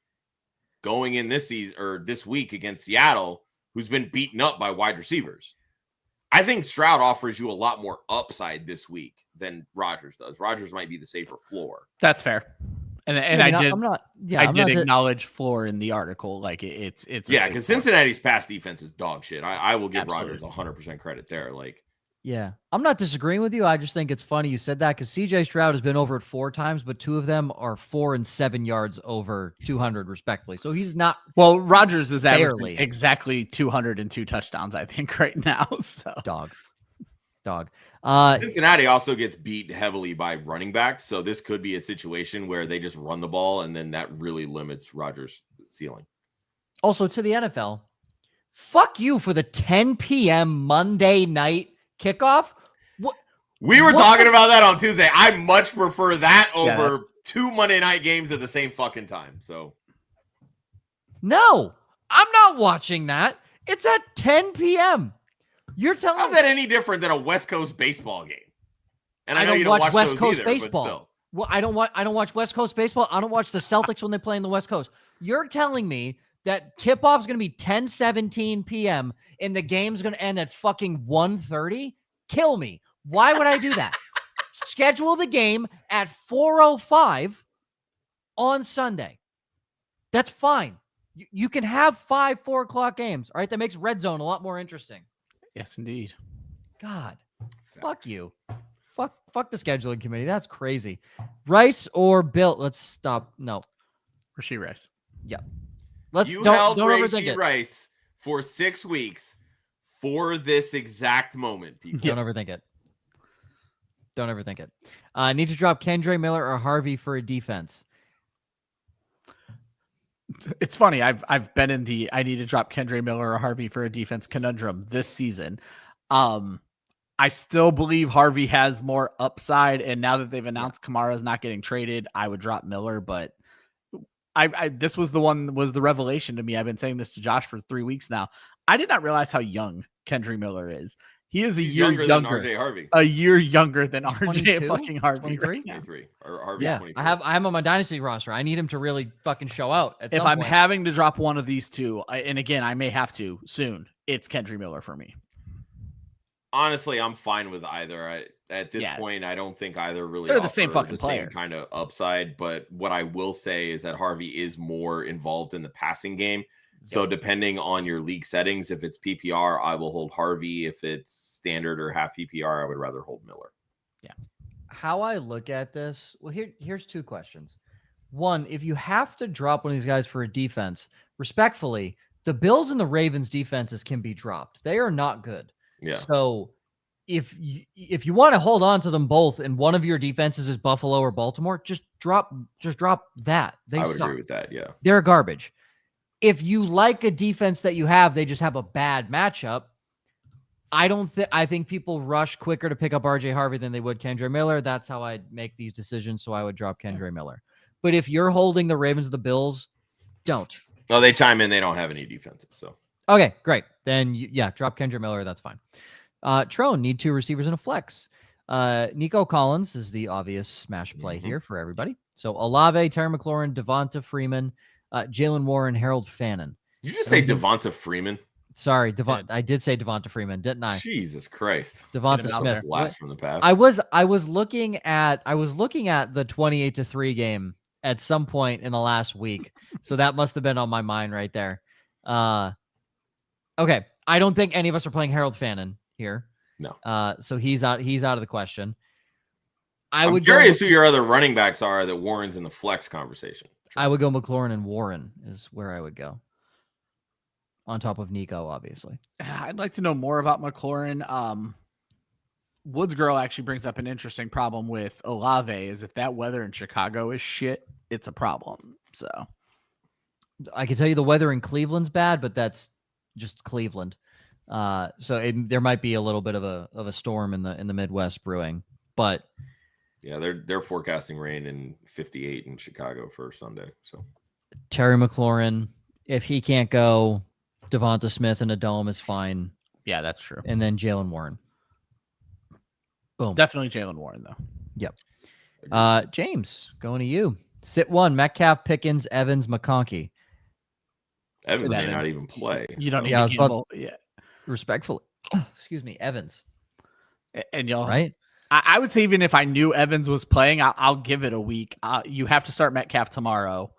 going in this season or this week against Seattle, who's been beaten up by wide receivers. I think Stroud offers you a lot more upside this week than Rodgers does. Rodgers might be the safer floor. That's fair. And Yeah, I did. I'm not. Yeah, I I'm did not acknowledge floor in the article. Like it's Yeah, safe because floor. Cincinnati's pass defense is dog shit. I will give Absolutely. Rodgers 100% credit there. Like, Yeah, I'm not disagreeing with you. I just think it's funny you said that because CJ Stroud has been over it 4 times, but 2 of them are 4 and 7 yards over 200, respectively. So he's not. Well, Rodgers is averaging barely. exactly 202 touchdowns, I think, right now. So Dog. Cincinnati also gets beat heavily by running backs, so this could be a situation where they just run the ball, and then that really limits Rodgers' ceiling. Also, to the NFL, fuck you for the 10 p.m. Monday night kickoff. We were talking about that on Tuesday. I much prefer that Yeah, over 2 Monday night games at the same fucking time. So No, I'm not watching that. It's at 10 p.m. You're telling how's me that any different than a West Coast baseball game? And I know don't you don't watch West those Coast either, baseball. but still. Well, I don't watch West Coast baseball. I don't watch the Celtics when they play in the West Coast. You're telling me that tip-off is going to be 10:17 p.m. and the game's going to end at fucking 1:30? Kill me. Why would I do that? Schedule the game at 4:05 on Sunday. That's fine. You can have 4 o'clock games. All right, that makes Red Zone a lot more interesting. yes, indeed. God, Facts. fuck you. Fuck the scheduling committee. That's crazy. Rice or Bill? Let's stop. No. Rashee Rice. Let's You don't held overthink Rashee it. Rice for 6 weeks for this exact moment, people. Don't overthink it. Don't overthink it. Need to drop Kendre Miller or Harvey for a defense. It's funny. I've been in the I need to drop Kendre Miller or Harvey for a defense conundrum this season. I still believe Harvey has more upside, and now that they've announced Kamara's not getting traded, I would drop Miller. But this was the revelation to me. I've been saying this to Josh for 3 weeks now. I did not realize how young Kendre Miller is. He is He's year younger than RJ Harvey. a year younger than RJ 22? fucking Harvey. 23? Right now. 23. Or Harvey's Yeah, 24. I have him on my dynasty roster. I need him to really fucking show out. At If some I'm point. having to drop one of these two, and again, I may have to soon, it's Kendre Miller for me. Honestly, I'm fine with either. At this Yeah. point, I don't think either really. They're the same offer fucking the same player. kind of upside. But what I will say is that Harvey is more involved in the passing game. So depending on your league settings, if it's PPR, I will hold Harvey. If it's standard or half PPR, I would rather hold Miller. How I look at this, well, here's 2 questions. One, if you have to drop one of these guys for a defense, respectfully, the Bills and the Ravens defenses can be dropped. They are not good. Yeah. So if you want to hold on to them both and one of your defenses is Buffalo or Baltimore, just drop that. They I would suck. agree with that. Yeah. They're garbage. If you like a defense that you have, they just have a bad matchup. I think people rush quicker to pick up RJ Harvey than they would Kendre Miller. That's how I'd make these decisions. So I would drop Kendre Miller. But if you're holding the Ravens or the Bills, don't. No, they chime in. They don't have any defenses. So Okay, great. Then drop Kendre Miller. That's fine. Trone, need 2 receivers and a flex. Nico Collins is the obvious smash play here for everybody. So Olave, Terry McLaurin, Devonta Freeman, Jalen Warren, Harold Fannin. Did you just say Devonta Freeman? Sorry, I did say Devonta Freeman, didn't I? Jesus Christ. Devonta Smith. Blast from the past. I was looking at the 28-3 game at some point in the last week. So that must have been on my mind right there. Okay. I don't think any of us are playing Harold Fannin here. No. So he's out of the question. I'm curious who your other running backs are that Warren's in the flex conversation. I would go McLaurin and Warren is where I would go. On top of Nico, obviously. I'd like to know more about McLaurin. Woods Girl actually brings up an interesting problem with Olave is if that weather in Chicago is shit, it's a problem. So I can tell you the weather in Cleveland's bad, but that's just Cleveland. There might be a little bit of a storm in the Midwest brewing, but yeah, they're forecasting rain in 58 in Chicago for Sunday. So Terry McLaurin, if he can't go, Devonta Smith in a dome is fine. Yeah, that's true. And then Jalen Warren. Boom. Definitely Jalen Warren, though. Yep. James, going to you. Sit one, Metcalf, Pickens, Evans, McConkey. Evans may Evan. not even play. You don't need Yeah, I to was about- gamble. Yeah. Respectfully. Excuse me, Evans. And y'all, Right? I would say even if I knew Evans was playing, I'll give it a week. You have to start Metcalf tomorrow.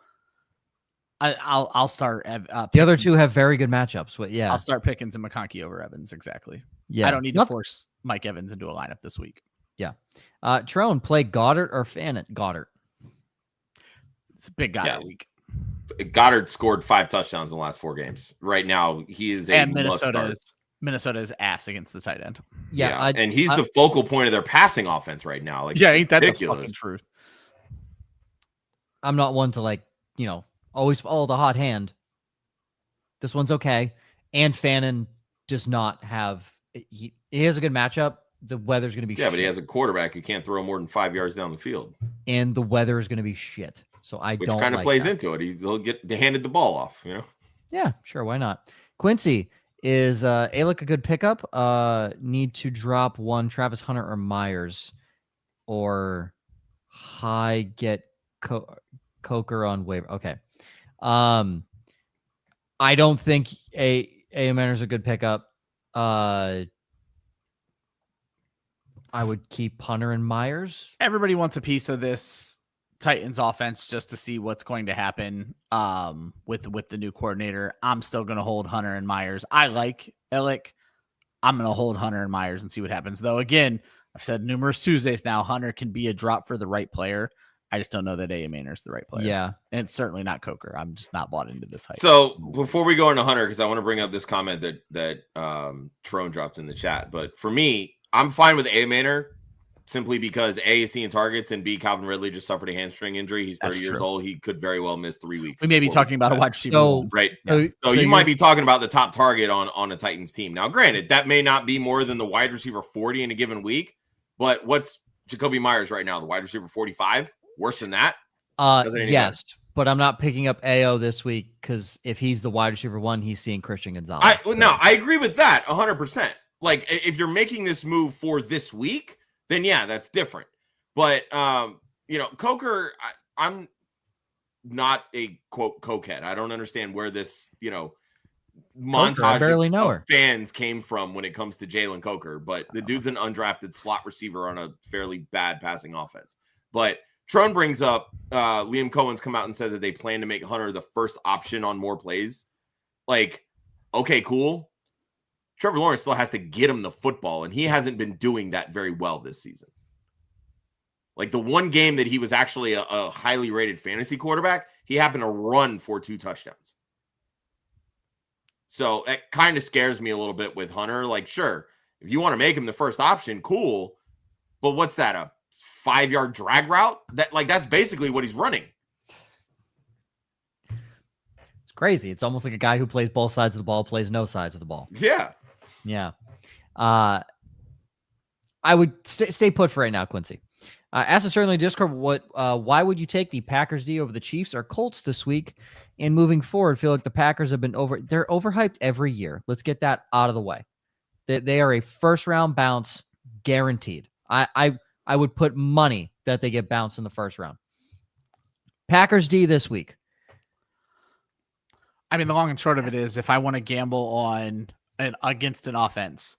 I'll start. The other two have very good matchups. But yeah. I'll start Pickens and McConkey over Evans. Exactly. Yeah. I don't need to force Mike Evans into a lineup this week. Yeah. Trone, play Goddard or Fannett? Goddard. It's a big guy week. Goddard scored 5 touchdowns in the last 4 games. Right now, he is and Minnesota is ass against the tight end. Yeah. And he's the focal point of their passing offense right now. Like, ain't that ridiculous. the fucking truth? I'm not one to always follow the hot hand. This one's okay. And Fannin does not have he has a good matchup. The weather's going to be shit. But he has a quarterback who can't throw more than 5 yards down the field. And the weather is going to be shit. So Which kind of plays into it. He'll get handed the ball off, Yeah, sure. Why not? Quincy, is Alec a good pickup? Need to drop one Travis Hunter or Myers, or get Coker on waiver. Okay. I don't think Manor's a good pickup. I would keep Hunter and Myers. Everybody wants a piece of this Titans offense just to see what's going to happen with the new coordinator. I'm still going to hold Hunter and Myers. I like Alec. I'm going to hold Hunter and Myers and see what happens. Though, again, I've said numerous Tuesdays now, Hunter can be a drop for the right player. I just don't know that Manor is the right player. Yeah. And it's certainly not Coker. I'm just not bought into this hype. So before we go into Hunter, because I want to bring up this comment that Trone dropped in the chat. But for me, I'm fine with Manor simply because A, is seeing targets, and B, Calvin Ridley just suffered a hamstring injury. He's 30 years old. He could very well miss 3 weeks. We may be talking about a wide receiver. Right. Yeah. So you might be talking about the top target on a Titans team. Now, granted, that may not be more than the wide receiver 40 in a given week, but what's Jacoby Myers right now? The wide receiver 45? Worse than that? Yes, but I'm not picking up AO this week because if he's the wide receiver 1, he's seeing Christian Gonzalez. I agree with that 100%. Like, if you're making this move for this week, then yeah, that's different. But Coker, I'm not a quote cokehead. I don't understand where this montage of fans came from when it comes to Jalen Coker. But the dude's an undrafted slot receiver on a fairly bad passing offense. But Trone brings up Liam Cohen's come out and said that they plan to make Hunter the first option on more plays. Like, okay, cool. Trevor Lawrence still has to get him the football, and he hasn't been doing that very well this season. Like, the one game that he was actually a highly rated fantasy quarterback, he happened to run for 2 touchdowns. So it kind of scares me a little bit with Hunter. Like, sure, if you want to make him the first option, cool. But what's that, a 5-yard drag route? That's basically what he's running. It's crazy. It's almost like a guy who plays both sides of the ball, plays no sides of the ball. Yeah. Yeah. I would stay put for right now, Quincy. Ask us certainly in Discord, why would you take the Packers D over the Chiefs or Colts this week? And moving forward, feel like the Packers have been they're overhyped every year. Let's get that out of the way. They are a first round bounce guaranteed. I would put money that they get bounced in the first round. Packers D this week. I mean, the long and short of it is, if I want to gamble on against an offense,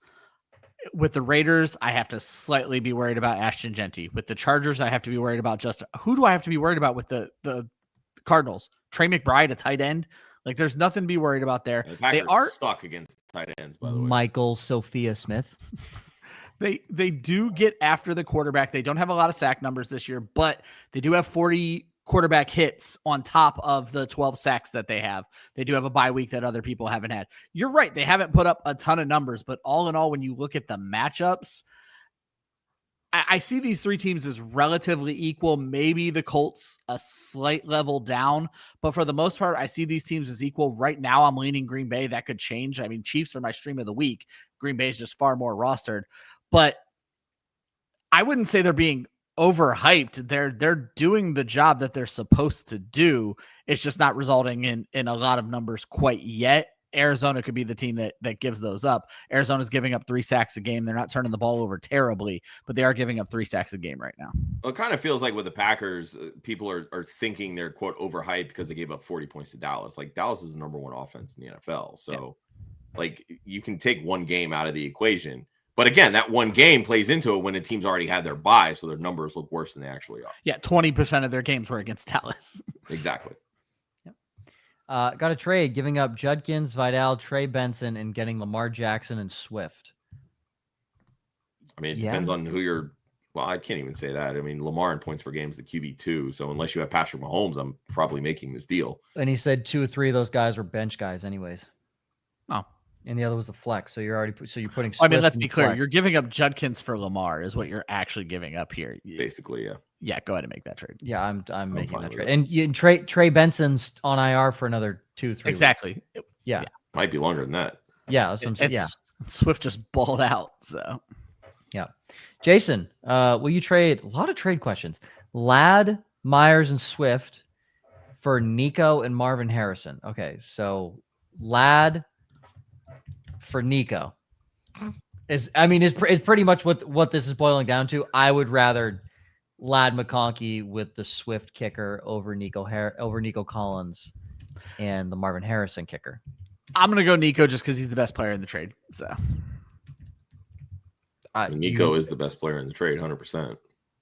with the Raiders, I have to slightly be worried about Ashton Genty. With the Chargers, I have to be worried about who do I have to be worried about with the Cardinals? Trey McBride, a tight end. Like, there's nothing to be worried about there. The Packers are stuck against tight ends, by the way. Michael Sophia Smith. They do get after the quarterback. They don't have a lot of sack numbers this year, but they do have 40 quarterback hits on top of the 12 sacks that they have. They do have a bye week that other people haven't had. You're right. They haven't put up a ton of numbers, but all in all, when you look at the matchups, I see these 3 teams as relatively equal. Maybe the Colts a slight level down, but for the most part, I see these teams as equal. Right now, I'm leaning Green Bay. That could change. I mean, Chiefs are my stream of the week. Green Bay is just far more rostered, but I wouldn't say they're being overhyped. They're doing the job that they're supposed to do. It's just not resulting in a lot of numbers quite yet. Arizona could be the team that gives those up. Arizona's giving up 3 sacks a game. They're not turning the ball over terribly, but they are giving up 3 sacks a game right now. Well, it kind of feels like with the Packers, people are thinking they're, quote, overhyped because they gave up 40 points to Dallas. Like, Dallas is the number 1 offense in the NFL. So, like, you can take one game out of the equation. But again, that one game plays into it when the team's already had their bye, so their numbers look worse than they actually are. Yeah, 20% of their games were against Dallas. Exactly. Got a trade, giving up Judkins, Vidal, Trey Benson, and getting Lamar Jackson and Swift. I mean, it depends on who you're. Well, I can't even say that. I mean, Lamar in points per game is the QB2. So unless you have Patrick Mahomes, I'm probably making this deal. And he said 2 or 3 of those guys were bench guys, anyways. Oh. And the other was a flex. So you're putting. Swift, I mean, let's be clear. Flex. You're giving up Judkins for Lamar is what you're actually giving up here. Basically, yeah. Yeah, go ahead and make that trade. Yeah, I'm making that trade. And Trey Benson's on IR for another 2-3 exactly. weeks. Yeah. Might be longer than that. Yeah. Swift just balled out. So, yeah. Jason, will you trade? A lot of trade questions. Ladd, Myers, and Swift for Nico and Marvin Harrison. Okay, so Ladd for Nico it's pretty much what this is boiling down to. I would rather Ladd McConkey with the Swift kicker over Nico Collins and the Marvin Harrison kicker. I'm gonna go Nico just because he's the best player in the trade. So Nico is the best player in the trade, 100%.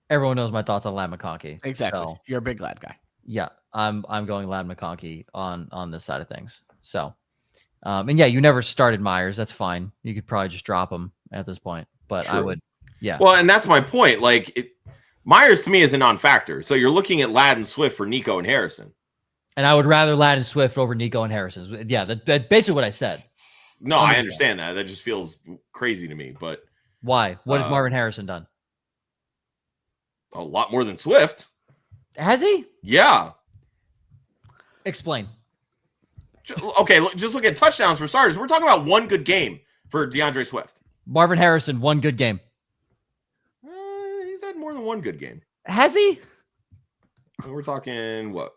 Everyone knows my thoughts on Ladd McConkey. Exactly. So, you're a big Ladd guy. Yeah, I'm going Ladd McConkey on this side of things. So, and yeah, you never started Myers. That's fine. You could probably just drop him at this point. But True. I would, yeah. Well, and that's my point. Like Myers to me is a non-factor. So you're looking at Ladd and Swift for Nico and Harrison. And I would rather Ladd and Swift over Nico and Harrison. Yeah, that's basically what I said. No, I understand that. That just feels crazy to me. But why? What has Marvin Harrison done? A lot more than Swift. Has he? Yeah. Explain. Okay, just look at touchdowns for starters. We're talking about one good game for DeAndre Swift. Marvin Harrison, one good game. He's had more than one good game. Has he? We're talking what?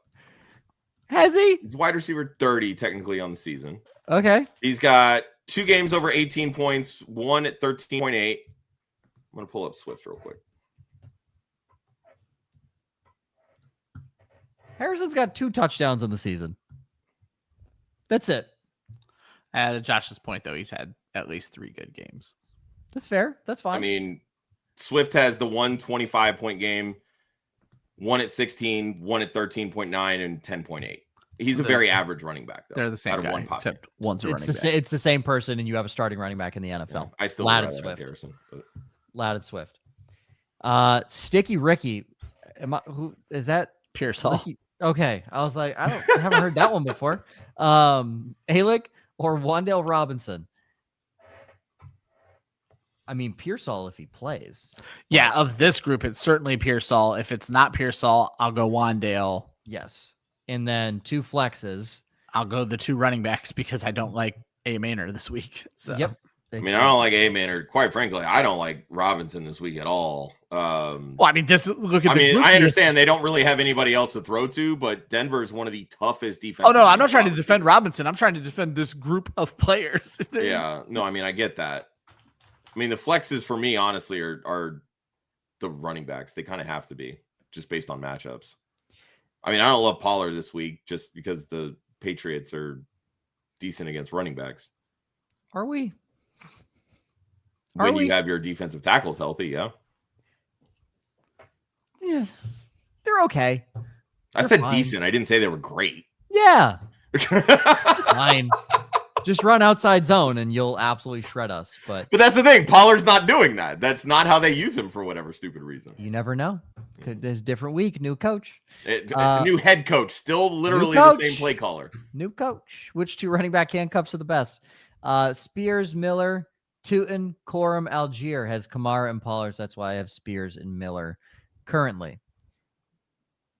Has he? He's wide receiver 30 technically on the season. Okay. He's got 2 games over 18 points, 1 at 13.8. I'm going to pull up Swift real quick. Harrison's got 2 touchdowns in the season. That's it. At Josh's point, though, he's had at least 3 good games. That's fair. That's fine. I mean, Swift has the 1 25-point game, 1 at 16, 1 at 13.9, and 10.8. He's a very average running back, though. They're the same guy, except one's a running back. It's the same person, and you have a starting running back in the NFL. Yeah, I still Ladd and Swift. Harrison, but... Ladd and Swift. Sticky Ricky. Who is that? Pearsall. Okay, I was like, I haven't heard that one before. Alec or Wan'Dale Robinson. I mean, Pearsall if he plays. Yeah, of this group, it's certainly Pearsall. If it's not Pearsall, I'll go Wan'Dale. Yes, and then 2 flexes. I'll go the 2 running backs because I don't like A. Maynard this week. So. Yep. I mean, I don't like A. Maynard. Quite frankly, I don't like Robinson this week at all. Well, I mean, I understand they don't really have anybody else to throw to, but Denver is one of the toughest defenses. Oh, no, I'm not trying to defend Robinson. I'm trying to defend this group of players. Yeah, no, I mean, I get that. I mean, the flexes for me, honestly, are the running backs. They kind of have to be, just based on matchups. I mean, I don't love Pollard this week just because the Patriots are decent against running backs. Are we? When you have your defensive tackles healthy, yeah. Yeah, they're okay. I said fine. Decent. I didn't say they were great. Yeah. Fine. Just run outside zone and you'll absolutely shred us. But that's the thing. Pollard's not doing that. That's not how they use him for whatever stupid reason. You never know. There's a different week. New coach. New head coach. Still literally the same play caller. New coach. Which 2 running back handcuffs are the best? Spears, Miller, Tootin, Corum, Algier has Kamara and Pollard. So that's why I have Spears and Miller currently.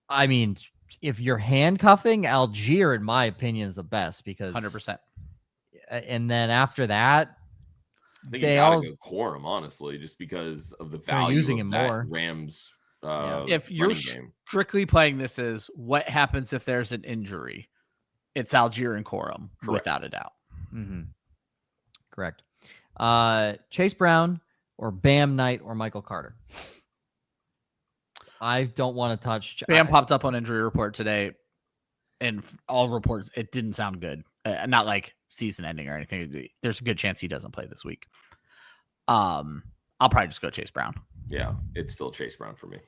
I mean, if you're handcuffing, Algier, in my opinion, is the best because 100%. And then after that, I think you gotta go Corum, honestly, just because of the value using of him that more. Rams. If you're strictly playing this as what happens if there's an injury, it's Algier and Corum, without a doubt. Mm-hmm. Correct. Chase Brown or Bam Knight or Michael Carter. I don't want to touch. Bam popped up on injury report today, and all reports, it didn't sound good. Not like season ending or anything. There's a good chance he doesn't play this week. I'll probably just go Chase Brown. Yeah, it's still Chase Brown for me.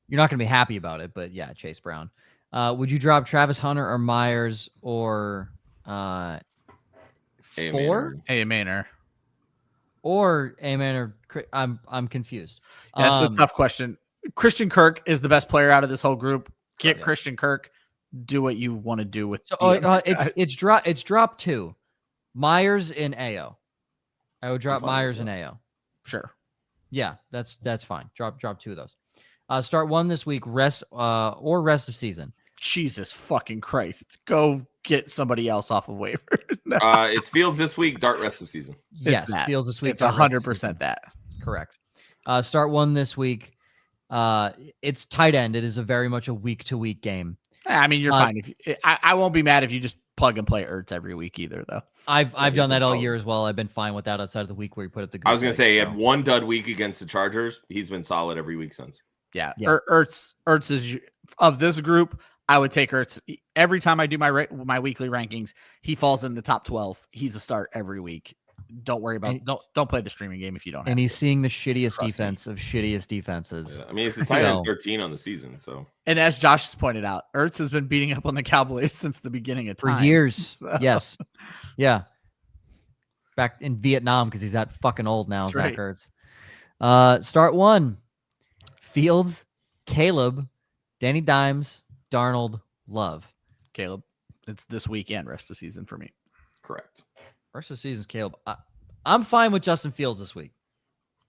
You're not going to be happy about it, but yeah, Chase Brown. Would you drop Travis Hunter or Myers or 4? Manor. Or Manor. I'm confused. That's a tough question. Christian Kirk is the best player out of this whole group. Get Christian Kirk. Do what you want to do with. So, it's drop 2. Myers in AO. I would drop Myers in AO. Sure. Yeah, that's fine. Drop 2 of those. Start 1 this week. Rest of season. Jesus fucking Christ! Go get somebody else off of waivers. It's Fields this week. Dart rest of season. Yes, Fields this week. It's 100% that. Correct. Start 1 this week. It's tight end. It is a very much a week-to-week game. I mean, you're fine. I won't be mad if you just plug and play Ertz every week either, though. I've done that all year as well. I've been fine with that outside of the week where you put it the. I was gonna say he had one dud week against the Chargers. He's been solid every week since. Yeah. Ertz is of this group. I would take Ertz every time I do my weekly rankings. He falls in the top 12. He's a start every week. Don't worry about don't play the streaming game if you don't have and he's to. seeing the shittiest defense of shittiest defenses. Yeah, I mean, it's the tight end 13 on the season. So, and as Josh has pointed out, Ertz has been beating up on the Cowboys since the beginning of time. For years. So. Yes. Yeah. Back in Vietnam because he's that fucking old now. That's Zach right. Ertz. Start 1. Fields, Caleb, Danny Dimes, Darnold, Love. Caleb, it's this weekend, rest of the season for me. Correct. Rest of the season's Caleb. I'm fine with Justin Fields this week.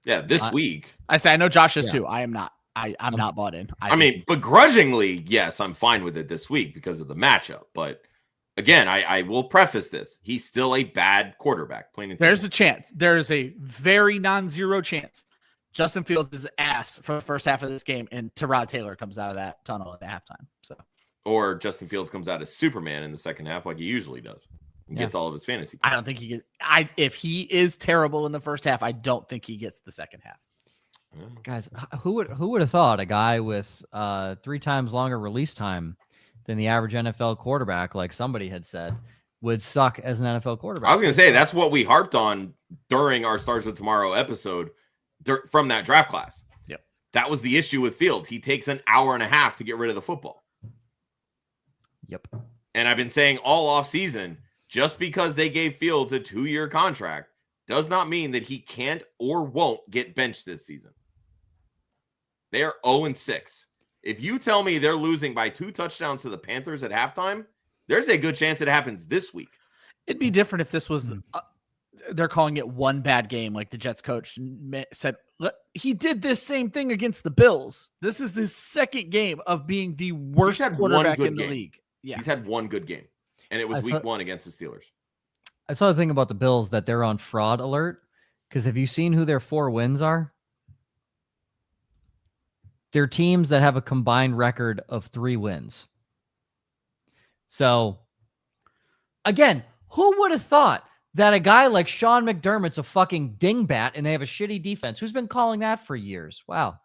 Yeah, this week. I know Josh is too. I am not. I'm not bought in. I mean, begrudgingly, yes, I'm fine with it this week because of the matchup. But again, I will preface this. He's still a bad quarterback. Plain and simple. There's a chance. There is a very non-zero chance Justin Fields is ass for the first half of this game, and Tyrod Taylor comes out of that tunnel at halftime. Or Justin Fields comes out as Superman in the second half, like he usually does, and gets all of his fantasy points. I don't think he gets. If he is terrible in the first half, I don't think he gets the second half. Guys, who would have thought a guy with 3 times longer release time than the average NFL quarterback, like somebody had said, would suck as an NFL quarterback? I was going to say that's what we harped on during our Stars of Tomorrow episode from that draft class. Yep. That was the issue with Fields. He takes an hour and a half to get rid of the football. Yep. And I've been saying all off season, just because they gave Fields a 2-year contract does not mean that he can't or won't get benched this season. They are 0-6. If you tell me they're losing by 2 touchdowns to the Panthers at halftime, there's a good chance it happens this week. It'd be different if this was they're calling it one bad game, like the Jets coach said. He did this same thing against the Bills. This is the second game of being the worst quarterback in the league. Yeah, he's had one good game, and it was week 1 against the Steelers. I saw the thing about the Bills that they're on fraud alert because have you seen who their 4 wins are? They're teams that have a combined record of 3 wins. So, again, who would have thought that a guy like Sean McDermott's a fucking dingbat and they have a shitty defense? Who's been calling that for years? Wow.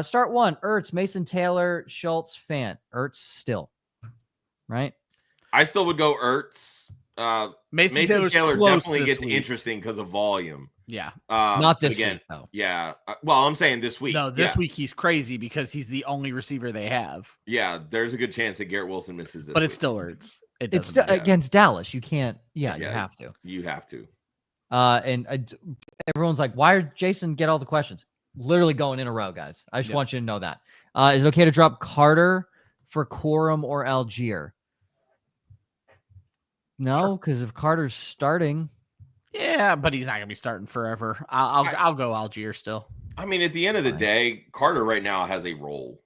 Start 1, Ertz, Mason Taylor, Schultz, Fant. Ertz still, right? I still would go Ertz. Mason Taylor definitely gets interesting because of volume. Yeah. Not this week, though. Yeah. Well, I'm saying this week. No, this week he's crazy because he's the only receiver they have. Yeah, there's a good chance that Garrett Wilson misses this But week. it still hurts. It's against Dallas. You can't. Yeah, you have to. You have to. And everyone's like, why did Jason get all the questions? Literally going in a row, guys. I just want you to know that. Is it okay to drop Carter for Quorum or Algier? No, because if Carter's starting. Yeah, but he's not going to be starting forever. I'll go Algier still. I mean, at the end of the day, Carter right now has a role.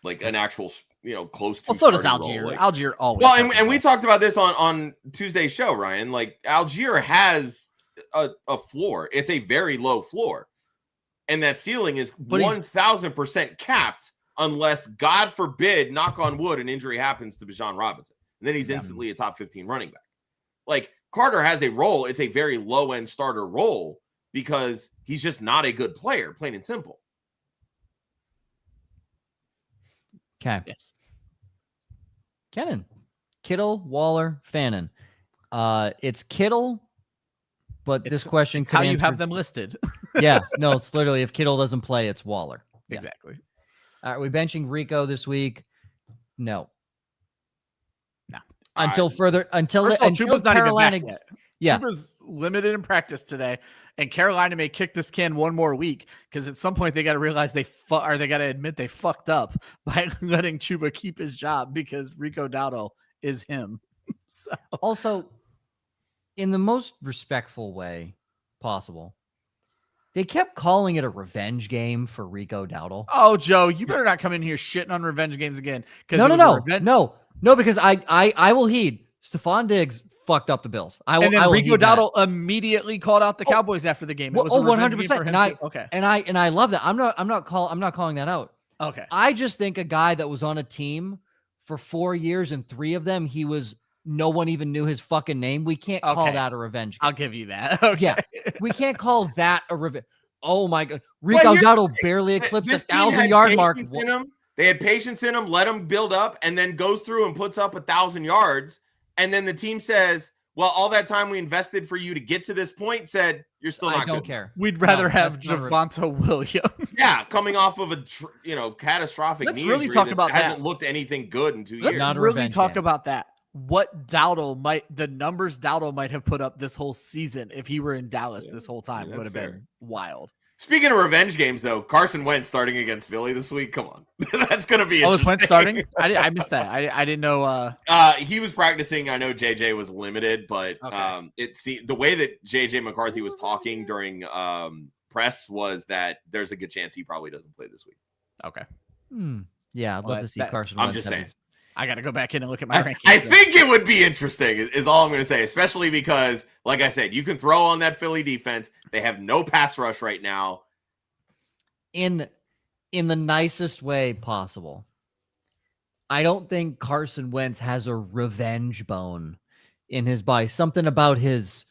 Like an actual, close to. Well, so does Algier. Like, Algier always. Well, and we talked about this on Tuesday's show, Ryan. Like Algier has a floor. It's a very low floor, and that ceiling is 1,000% capped unless, God forbid, knock on wood, an injury happens to Bijan Robinson, and then he's instantly a top 15 running back. Like Carter has a role. It's a very low end starter role because he's just not a good player, plain and simple. Okay. Yes. Kenan, Kittle, Waller, Fannin. It's Kittle, but this question it's could how you answer... have them listed. Yeah, no, it's literally if Kittle doesn't play, it's Waller. Yeah. Exactly. Are we benching Rico this week? No. No. Until Chuba's not Carolina. even back yet. Yeah. Chuba's limited in practice today, and Carolina may kick this can one more week because at some point they got to realize they got to admit they fucked up by letting Chuba keep his job because Rico Dowdle is him. So. Also, in the most respectful way possible, they kept calling it a revenge game for Rico Dowdle. Oh, Joe, you better not come in here shitting on revenge games again. No, because I will heed. Stephon Diggs fucked up the Bills. And then Rico Dowdle immediately called out the Cowboys after the game. It was 100%. And I love that. I'm not calling that out. Okay. I just think a guy that was on a team for 4 years and 3 of them, no one even knew his fucking name. We can't call that a revenge game. I'll give you that. Okay. Yeah. We can't call that a revenge. Oh my God. Rico Dowdle barely eclipsed the 1,000-yard mark. They had patience in him, let him build up, and then goes through and puts up 1,000 yards. And then the team says, well, all that time we invested for you to get to this point said, you're still not good. I don't care. We'd rather have Javonte Williams. Yeah, coming off of a catastrophic knee injury that hasn't looked anything good in 2 years. Let's really talk about that. What the numbers Dowdle might have put up this whole season if he were in Dallas this whole time would have been wild. Speaking of revenge games, though, Carson Wentz starting against Philly this week. Come on. That's going to be interesting. Oh, is Wentz starting? I missed that. I didn't know. He was practicing. I know JJ was limited, but the way that JJ McCarthy was talking during press was that there's a good chance he probably doesn't play this week. Okay. Yeah, I'd love to see Carson Wentz. I'm just saying. I got to go back in and look at my rankings. I think it would be interesting is all I'm going to say, especially because, like I said, you can throw on that Philly defense. They have no pass rush right now. In the nicest way possible. I don't think Carson Wentz has a revenge bone in his body. Something about his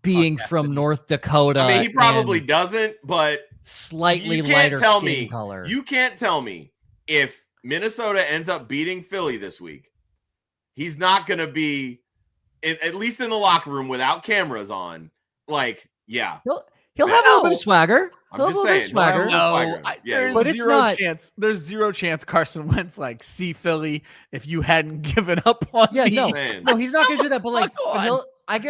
being from North Dakota. I mean, he probably doesn't, but slightly lighter skin color. You can't tell me if Minnesota ends up beating Philly this week, he's not going to be, at least in the locker room without cameras on. Like, yeah. He'll have a little bit of swagger. I'm just saying. There's zero chance Carson Wentz see Philly if you hadn't given up on me. No, he's not going to do that. But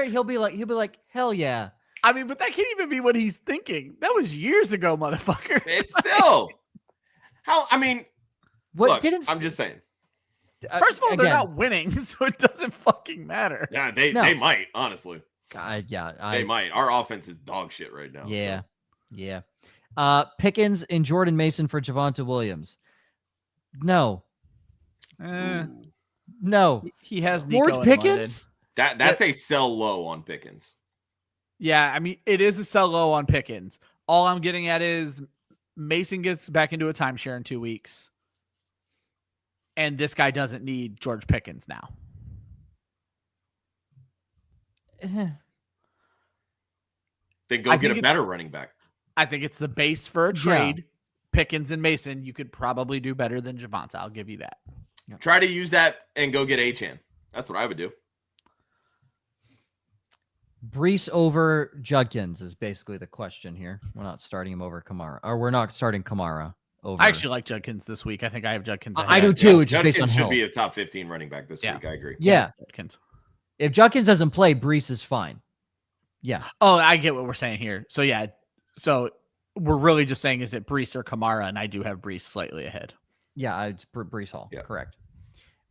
he'll be like, hell yeah. I mean, but that can't even be what he's thinking. That was years ago, motherfucker. It's still I'm just saying. First of all, they're not winning, so it doesn't fucking matter. Yeah, they might, honestly. They might. Our offense is dog shit right now. Yeah. So. Yeah. Pickens and Jordan Mason for Javonte Williams. No. No. He has Nico George Pickens? That's a sell low on Pickens. Yeah, I mean, it is a sell low on Pickens. All I'm getting at is Mason gets back into a timeshare in 2 weeks. And this guy doesn't need George Pickens now. Then go get a better running back. I think it's the base for a trade. Yeah. Pickens and Mason, you could probably do better than Javonte. I'll give you that. Yeah. Try to use that and go get Achane. That's what I would do. Brees over Judkins is basically the question here. We're not starting him over Kamara. Or we're not starting Kamara over. I actually like Judkins this week. I think I have Judkins ahead. I do too. Judkins based on should be a top 15 running back this week. I agree. Yeah. Judkins. If Judkins doesn't play, Brees is fine. Yeah. Oh, I get what we're saying here. So, yeah. So, we're really just saying, is it Brees or Kamara? And I do have Brees slightly ahead. Yeah, it's Brees Hall. Yeah. Correct.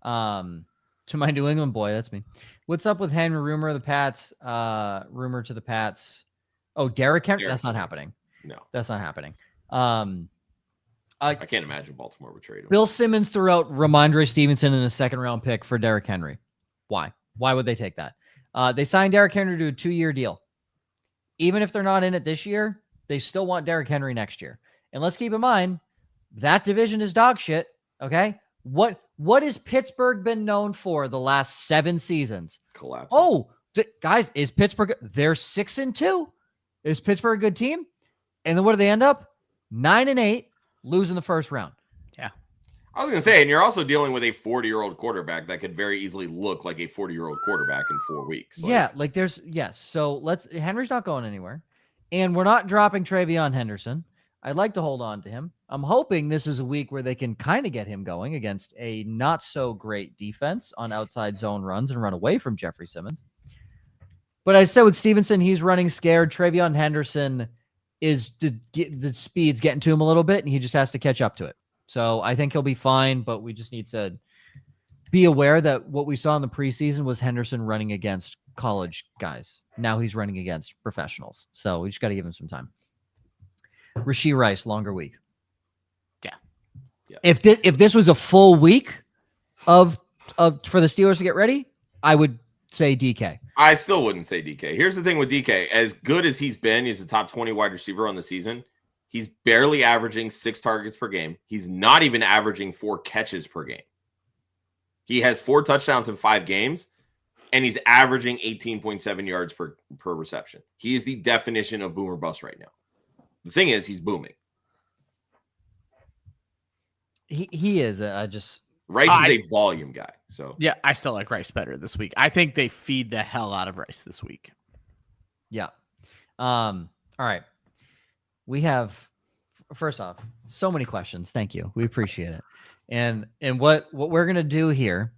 To my New England boy, that's me. What's up with Henry? Rumor to the Pats. Oh, Derrick Henry? That's not happening. No. That's not happening. I can't imagine Baltimore would trade him. Bill Simmons threw out Ramondre Stevenson in a second-round pick for Derrick Henry. Why? Why would they take that? They signed Derrick Henry to a 2-year deal. Even if they're not in it this year, they still want Derrick Henry next year. And let's keep in mind, that division is dog shit, okay? What What has Pittsburgh been known for the last 7 seasons? Collapse. Oh, guys, is Pittsburgh? They're 6-2. Is Pittsburgh a good team? And then what do they end up? 9-8, losing the first round. Yeah. I was going to say, and you're also dealing with a 40-year-old quarterback that could very easily look like a 40-year-old quarterback in 4 weeks. So Henry's not going anywhere. And we're not dropping Travion Henderson. I'd like to hold on to him. I'm hoping this is a week where they can kind of get him going against a not so great defense on outside zone runs and run away from Jeffrey Simmons. But I said with Stevenson, he's running scared. Travion Henderson is the speed's getting to him a little bit, and he just has to catch up to it. So I think he'll be fine, but we just need to be aware that what we saw in the preseason was Henderson running against college guys. Now he's running against professionals. So we just got to give him some time. Rashee Rice, longer week. Yeah. If this was a full week of for the Steelers to get ready, I would say DK. I still wouldn't say DK. Here's the thing with DK. As good as he's been, he's a top 20 wide receiver on the season. He's barely averaging 6 targets per game. He's not even averaging 4 catches per game. He has 4 touchdowns in 5 games, and he's averaging 18.7 yards per reception. He is the definition of boomer bust right now. The thing is, he's booming. He is. Rice is a volume guy. So yeah, I still like Rice better this week. I think they feed the hell out of Rice this week. Yeah. All right. We have, first off, so many questions. Thank you. We appreciate it. And what we're gonna do here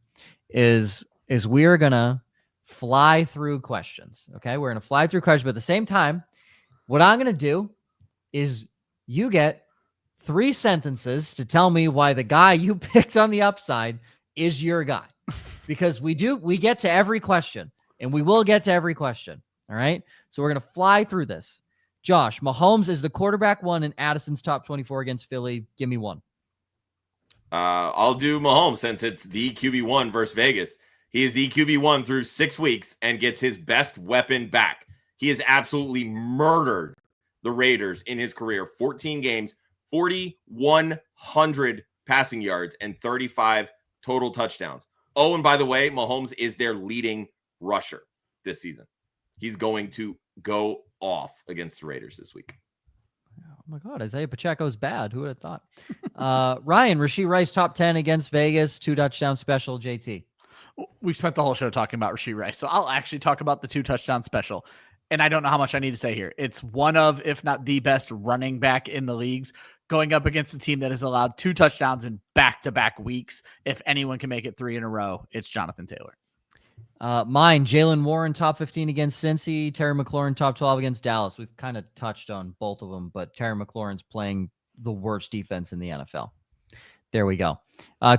is we are gonna fly through questions. Okay, we're gonna fly through questions, but at the same time, what I'm gonna do is you get 3 sentences to tell me why the guy you picked on the upside is your guy. Because we get to every question, and we will get to every question. All right. So we're going to fly through this. Josh, Mahomes is the quarterback 1 in Addison's top 24 against Philly. Give me 1. I'll do Mahomes since it's the QB1 versus Vegas. He is the QB1 through 6 weeks and gets his best weapon back. He has absolutely murdered the Raiders in his career. 14 games, 4,100 passing yards, and 35 total touchdowns. Oh, and by the way, Mahomes is their leading rusher this season. He's going to go off against the Raiders this week. Oh my God, Isaiah Pacheco's bad. Who would have thought? Ryan, Rashee Rice top 10 against Vegas, 2 touchdown special. JT. We've spent the whole show talking about Rashee Rice, so I'll actually talk about the 2 touchdown special. And I don't know how much I need to say here. It's one of, if not the best running back in the leagues, going up against a team that has allowed 2 touchdowns in back-to-back weeks. If anyone can make it 3 in a row, it's Jonathan Taylor. Mine, Jalen Warren, top 15 against Cincy. Terry McLaurin, top 12 against Dallas. We've kind of touched on both of them, but Terry McLaurin's playing the worst defense in the NFL. There we go.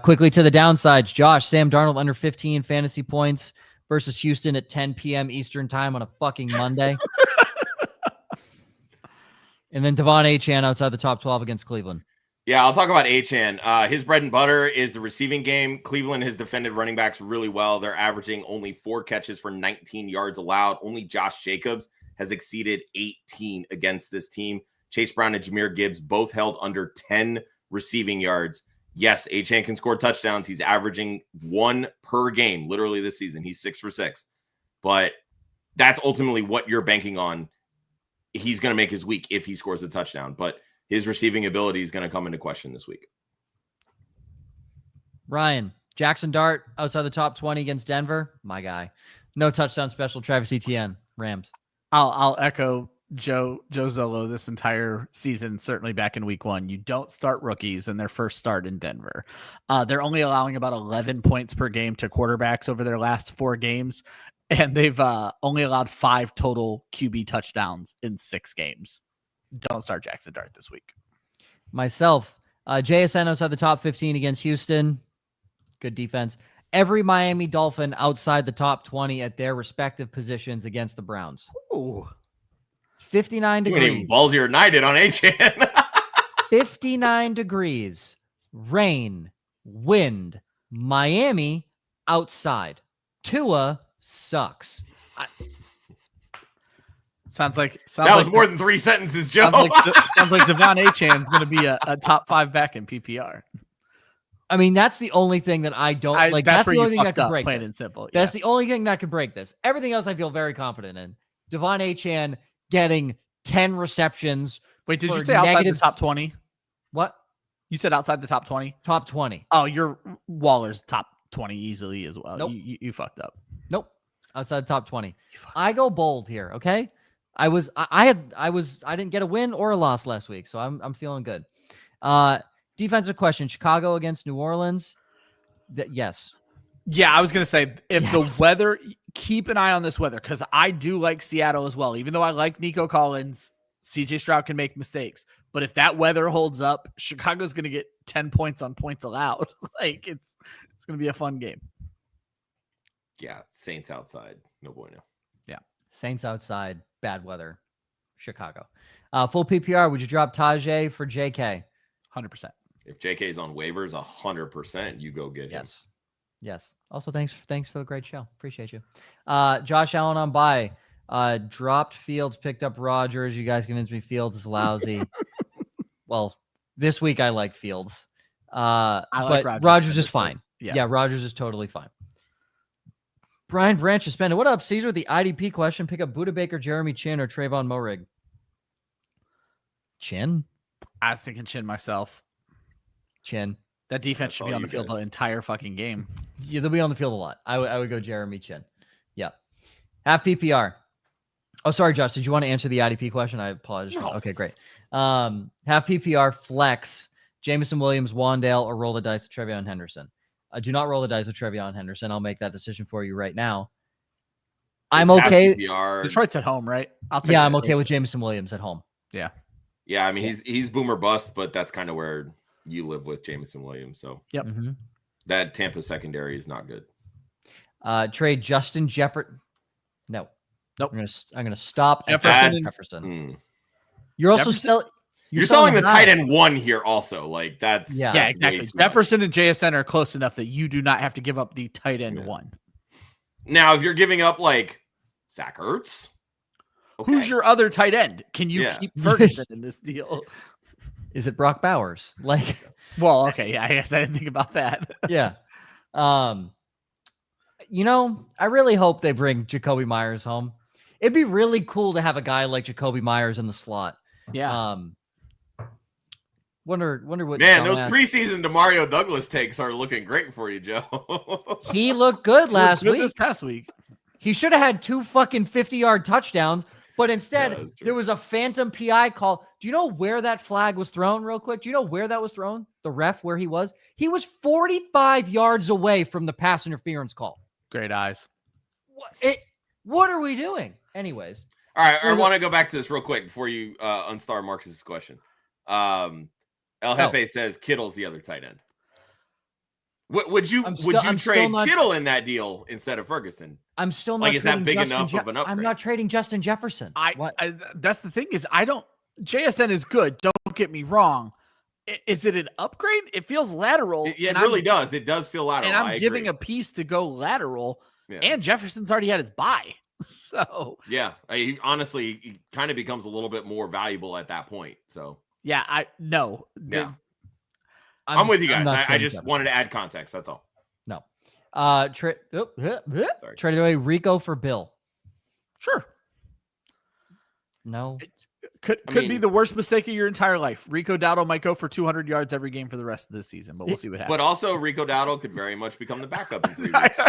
Quickly to the downsides. Josh, Sam Darnold under 15 fantasy points versus Houston at 10 p.m. Eastern time on a fucking Monday. And then Devon Achane outside the top 12 against Cleveland. Yeah, I'll talk about Achane. His bread and butter is the receiving game. Cleveland has defended running backs really well. They're averaging only 4 catches for 19 yards allowed. Only Josh Jacobs has exceeded 18 against this team. Chase Brown and Jahmyr Gibbs both held under 10 receiving yards. Yes, Achane can score touchdowns. He's averaging 1 per game, literally this season. He's 6 for 6. But that's ultimately what you're banking on. He's going to make his week if he scores a touchdown. But his receiving ability is going to come into question this week. Ryan, Jaxson Dart outside the top 20 against Denver. My guy. No touchdown special. Travis Etienne, Rams. I'll echo Joe Zolo this entire season, certainly back in week 1. You don't start rookies in their first start in Denver. They're only allowing about 11 points per game to quarterbacks over their last 4 games. And they've only allowed 5 total QB touchdowns in 6 games. Don't start Jaxson Dart this week. Myself, JSN outside the top 15 against Houston. Good defense. Every Miami Dolphin outside the top 20 at their respective positions against the Browns. Ooh. 59 You degrees. ain't even ballsier than I did on Achane. 59 degrees. Rain. Wind. Miami outside. Tua sucks. Sounds like more than 3 sentences, Joe. Sounds like Devon Achane's going to be a top 5 back in PPR. I mean, that's the only thing that I don't like. That's the only thing that could break plain this. and simple. That's the only thing that could break this. Everything else I feel very confident in. Devon Achane getting 10 receptions. Wait, did you say outside the top 20? What? You said outside the top 20? Top 20. Oh, your Waller's top 20 easily as well. Nope. You fucked up. Nope. Outside the top 20. I go bold here, okay? I didn't get a win or a loss last week, so I'm feeling good. Defensive question: Chicago against New Orleans. Yes. Yeah, I was gonna say if the weather, keep an eye on this weather because I do like Seattle as well. Even though I like Nico Collins, CJ Stroud can make mistakes, but if that weather holds up, Chicago's gonna get 10 points on points allowed. Like it's gonna be a fun game. Yeah, Saints outside, no bueno. Yeah, Saints outside, bad weather, Chicago. Full PPR. Would you drop Tajay for JK? 100%. If JK's on waivers, 100%, you go get him. Yes. Also, thanks for the great show. Appreciate you. Josh Allen on bye. Dropped Fields, picked up Rodgers. You guys convinced me Fields is lousy. Well, this week I like Fields. I like Rodgers is fine. Yeah, Rodgers is totally fine. Brian Branch suspended. What up, Caesar? The IDP question: pick up Budda Baker, Jeremy Chin, or Trayvon Moehrig. Chin. I was thinking Chin myself. Chin. That defense should be on the field the entire fucking game. Yeah, they'll be on the field a lot. I would go Jeremy Chin. Yeah. Half PPR. Oh, sorry, Josh. Did you want to answer the IDP question? I apologize. No. Okay, great. Half PPR flex. Jameson Williams, Wandale, or roll the dice with Trevion Henderson. Do not roll the dice with Trevion Henderson. I'll make that decision for you right now. I'm okay. Detroit's at home, right? I'm okay with Jameson Williams at home. Yeah. Yeah, I mean, he's boomer bust, but that's kind of where you live with Jameson Williams. So yep. Mm-hmm. That Tampa secondary is not good. Trade Justin Jefferson. No. Nope. I'm gonna stop Jefferson. You're also selling. You're selling the tight end one here also. Like that's exactly. Jefferson and JSN are close enough that you do not have to give up the tight end one. Now, if you're giving up like Zach Ertz, okay. Who's your other tight end? Can you keep Ferguson in this deal? Is it Brock Bowers? Like, well, okay, yeah, I guess I didn't think about that. Yeah. I really hope they bring Jacoby Myers home. It'd be really cool to have a guy like Jacoby Myers in the slot. Yeah. Wonder what. Man, those preseason Demario Douglas takes are looking great for you, Joe. He looked good last week. This past week, he should have had 2 fucking 50-yard touchdowns, but instead there was a phantom PI call. Do you know where that flag was thrown? Real quick, do you know where that was thrown? The ref where he was 45 yards away from the pass interference call. Great eyes. What are we doing? Anyways, all right. I want to go back to this real quick before you unstar Marcus's question. El Jefe says Kittle's the other tight end. Would you trade Kittle in that deal instead of Ferguson? I'm still not like. Is that big enough of an upgrade? I'm not trading Justin Jefferson. That's the thing is JSN is good. Don't get me wrong. Is it an upgrade? It feels lateral. It really does. It does feel lateral. And I'm giving a piece to go lateral. Yeah. And Jefferson's already had his bye. So yeah, he kind of becomes a little bit more valuable at that point. So yeah, I'm with you guys. I just wanted to add context. That's all. No. Trade away Rico for Bill. Sure. No. Could be the worst mistake of your entire life. Rico Dowdle might go for 200 yards every game for the rest of the season, but we'll see what happens. But also, Rico Dowdle could very much become the backup in 3 weeks.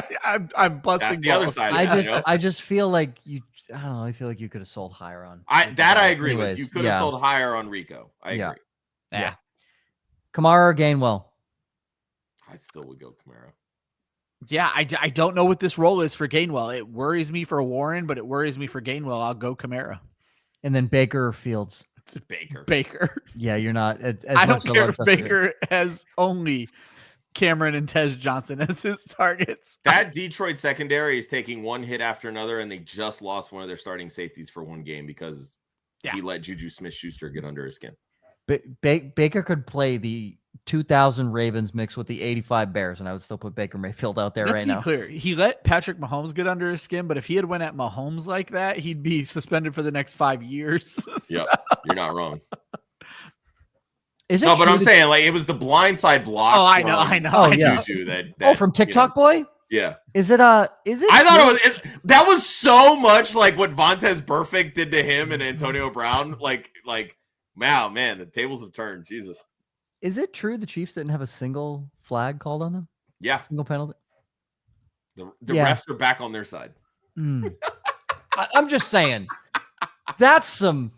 I'm busting. That's the other side. I just feel like you. I don't know. I feel like you could have sold higher on. I agree with. You could have sold higher on Rico. I agree. Yeah. Kamara or Gainwell? I still would go Kamara. Yeah, I don't know what this role is for Gainwell. It worries me for Warren, but it worries me for Gainwell. I'll go Kamara. And then Baker or Fields? It's Baker. Yeah, you're not. I don't care if Baker has only Cameron and Tez Johnson as his targets. That Detroit secondary is taking one hit after another, and they just lost one of their starting safeties for one game because he let Juju Smith-Schuster get under his skin. Baker could play the 2000 Ravens mixed with the 85 Bears, and I would still put Baker Mayfield out there right now. Let's be clear. He let Patrick Mahomes get under his skin, but if he had went at Mahomes like that, he'd be suspended for the next 5 years. Yeah, you're not wrong. Is it No, but true I'm that- saying like it was the blindside block. Oh, I know. Oh, yeah. Juju that Oh, from TikTok boy? Yeah. Is it is it I thought true- it was that was so much like what Vontaze Burfict did to him and Antonio Brown. Like wow, man, the tables have turned. Jesus. Is it true the Chiefs didn't have a single flag called on them? Yeah. Single penalty? The Yeah. refs are back on their side. I'm just saying. That's some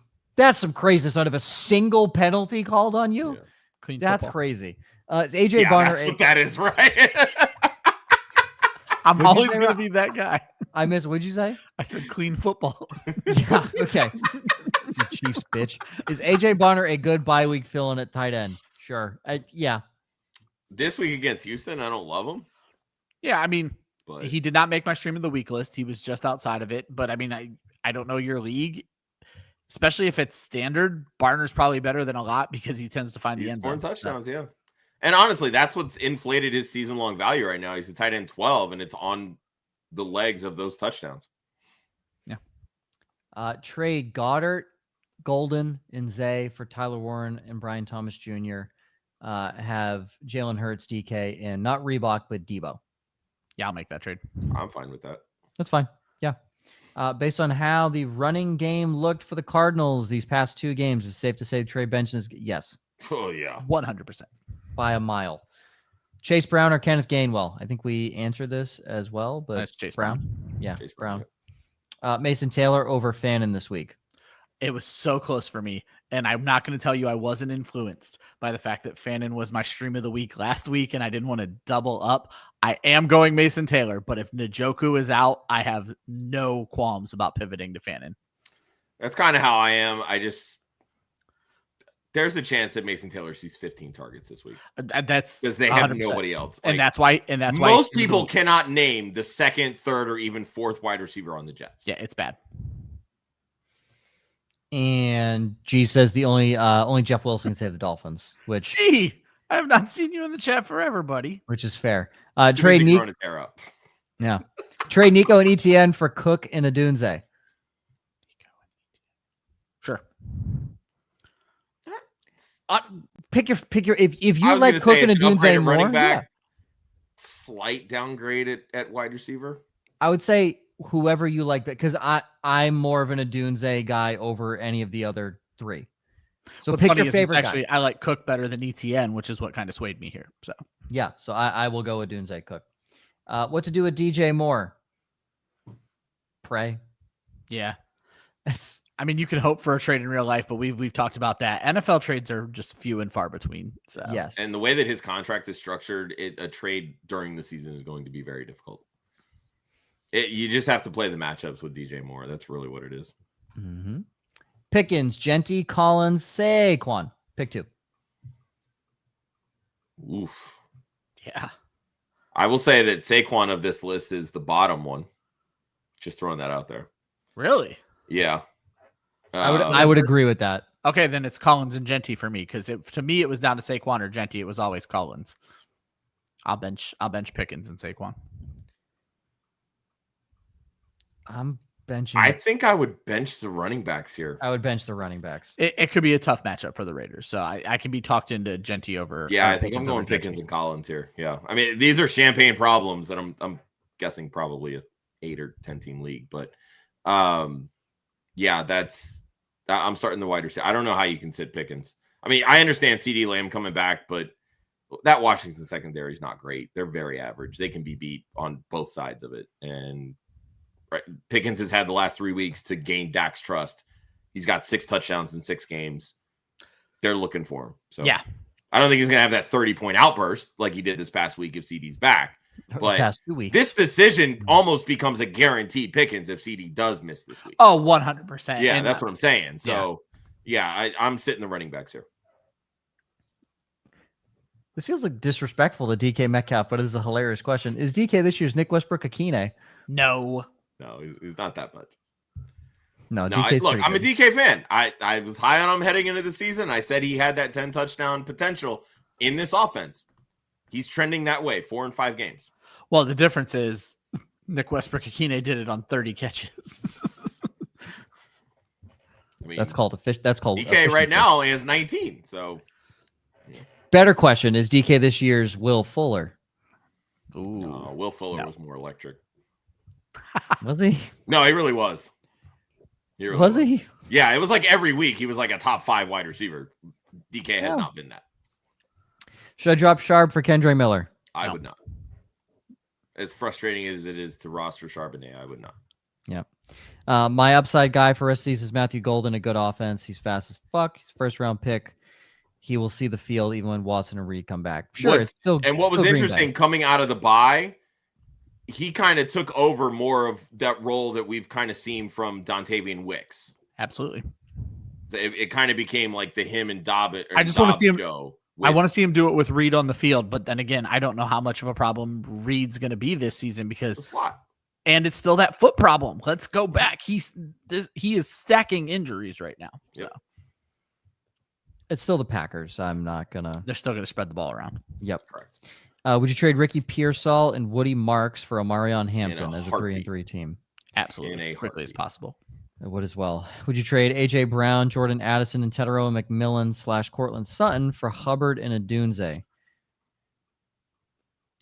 craziness out of a single penalty called on you. Yeah. Clean That's football. crazy. It's AJ Yeah, Barner. that's what that is, right? I'm What'd you always say, going to Rob? be that guy. I missed. What'd you say? I said clean football. Yeah. Okay. You Chiefs bitch. Is AJ Bonner a good bye week fill-in at tight end? Sure. Yeah. This week against Houston, I don't love him, Yeah, I mean, but he did not make my stream of the week list. He was just outside of it. But I mean, I don't know your league, especially if it's standard. Barner's probably better than a lot because he tends to find the he's end scoring zone. touchdowns, yeah. And honestly, that's what's inflated his season-long value right now. He's a tight end 12, and it's on the legs of those touchdowns. Trade Goddard, Golden, and Zay for Tyler Warren and Brian Thomas Jr. Have Jalen Hurts, DK, and not Reebok, but Debo. Yeah, I'll make that trade. I'm fine with that. That's fine. Yeah. Based on how the running game looked for the Cardinals these past 2 games, it's safe to say Trey Benson is yes, Oh, yeah. 100%. by a mile. Chase Brown or Kenneth Gainwell? I think we answered this as well, but That's Chase Brown. Yeah, Chase Brown. Brown, Mason Taylor over Fannin this week. It was so close for me. And I'm not going to tell you I wasn't influenced by the fact that Fannin was my stream of the week last week and I didn't want to double up. I am going Mason Taylor, but if Njoku is out, I have no qualms about pivoting to Fannin. That's kind of how I am. There's a chance that Mason Taylor sees 15 targets this week That's because they have 100%. nobody else. And Like, that's why most people cannot name the second, third, or even fourth wide receiver on the Jets. Yeah, it's bad. And G says the only Jeff Wilson can save the Dolphins, which Gee, I have not seen you in the chat forever, buddy. is fair. Too Trade busy Nico, growing his hair up. yeah. Trade Nico and ETN for Cook and Adunze. Sure. Pick your if I you was like gonna Cook say, and it's an upgrade Adunze at more, running back, yeah. slight downgrade at wide receiver. I would say whoever you like, because I'm more of an Adunze guy over any of the other 3. So What's pick funny your is favorite actually, guy. I like Cook better than ETN, which is what kind of swayed me here. So Yeah, so I will go with Adunze Cook. What to do with DJ Moore? Pray. yeah. That's I mean, you can hope for a trade in real life, but we've talked about that. NFL trades are just few and far between. So yes. And the way that his contract is structured, a trade during the season is going to be very difficult. You just have to play the matchups with DJ Moore. That's really what it is. Mm-hmm. Pickens, Genty, Collins, Saquon. Pick 2. Oof. yeah. I will say that Saquon of this list is the bottom one. Just throwing that out there. Really? Yeah. I would agree with that. Okay, then it's Collins and Genty for me because to me it was down to Saquon or Genty. It was always Collins. I'll bench Pickens and Saquon. I'm benching. I think I would bench the running backs here. I would bench the running backs. It could be a tough matchup for the Raiders, so I can be talked into Genty over. Yeah, I think Pickens I'm over going Pickens Genty. and Collins here. Yeah. I mean, these are champagne problems that I'm guessing probably a 8 or 10 team league, but yeah, I'm starting the wide receiver. I don't know how you can sit Pickens. I mean, I understand CD Lamb coming back, but that Washington secondary is not great. They're very average. They can be beat on both sides of it. And Pickens has had the last 3 weeks to gain Dak's trust. He's got 6 touchdowns in 6 games. They're looking for him. So Yeah. I don't think he's going to have that 30-point outburst like he did this past week if CD's back. But past 2 weeks. this decision almost becomes a guaranteed Pickens if CD does miss this week. Oh, 100%. Yeah, And, that's what I'm saying. So, I'm sitting the running backs here. This feels like disrespectful to DK Metcalf, but it is a hilarious question. Is DK this year's Nick Westbrook-Akine? No. No, he's not that much. No, No, DK's look, pretty I'm a good. DK fan. I was high on him heading into the season. I said he had that 10 touchdown potential in this offense. He's trending that way, 4 and 5 games. Well, the difference is Nick Westbrook-Akine did it on 30 catches. I mean, That's called a fish. That's called DK right now only has 19. So Better question, is DK this year's Will Fuller? Ooh. No, Will Fuller was more electric. Was he? No, he really was. Was he? Yeah, it was like every week he was like a top 5 wide receiver. DK has not been that. Should I drop Sharp for Kendre Miller? I would not. As frustrating as it is to roster Charbonnet, I would not. Yeah. My upside guy for us is Matthew Golden, a good offense. He's fast as fuck. He's first round pick. He will see the field even when Watson and Reed come back. Sure, it's still. And what was interesting coming out of the bye, he kind of took over more of that role that we've kind of seen from Dontavian Wicks. Absolutely. It kind of became like the him and Dobbin. I just want to see him. I want to see him do it with Reed on the field, but then again, I don't know how much of a problem Reed's going to be this season because, and it's still that foot problem. Let's go back. He is stacking injuries right now. So it's still the Packers. I'm not gonna. They're still going to spread the ball around. Yep. Correct. Would you trade Ricky Pearsall and Woody Marks for Omarion Hampton as a 3-3 team? Absolutely, as quickly as possible. I would as well. Would you trade AJ Brown, Jordan Addison, and Tedero McMillan / Cortland Sutton for Hubbard and Adunze?